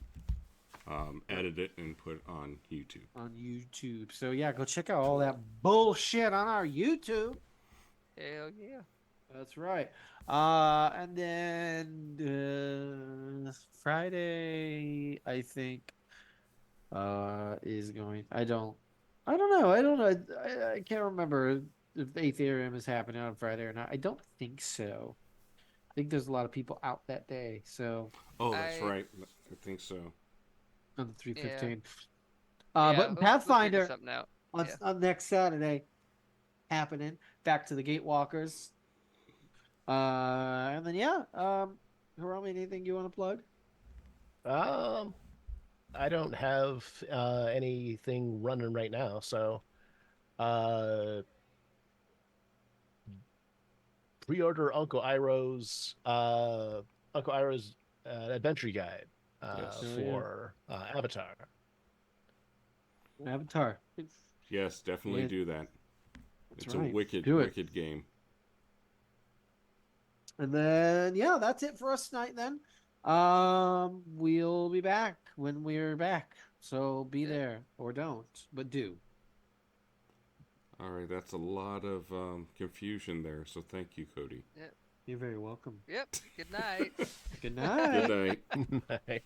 edited and put on YouTube. On YouTube. So yeah, go check out all that bullshit on our YouTube. Hell yeah. That's right. And then Friday, I think, is going. I don't know. I can't remember if Aetherium is happening on Friday or not. I don't think so. I think there's a lot of people out that day. So Oh, that's I- right. I think so. on the 315. Yeah, But we'll figure Pathfinder something out. on, Yeah. on next Saturday happening. Back to the Gatewalkers. And then Hiromi, anything you want to plug? I don't have anything running right now, so pre-order Uncle Iroh's adventure guide Yes. Oh, yeah. for Avatar. Avatar. Yes, definitely Yeah. do that. That's It's right. a wicked, Do it. wicked game. And then that's it for us tonight. Then we'll be back when we're back. So be Yeah. there or don't, but do. All right, that's a lot of confusion there. So thank you, Cody. You're very welcome. Yep. Good night. Good night. Good night. Night.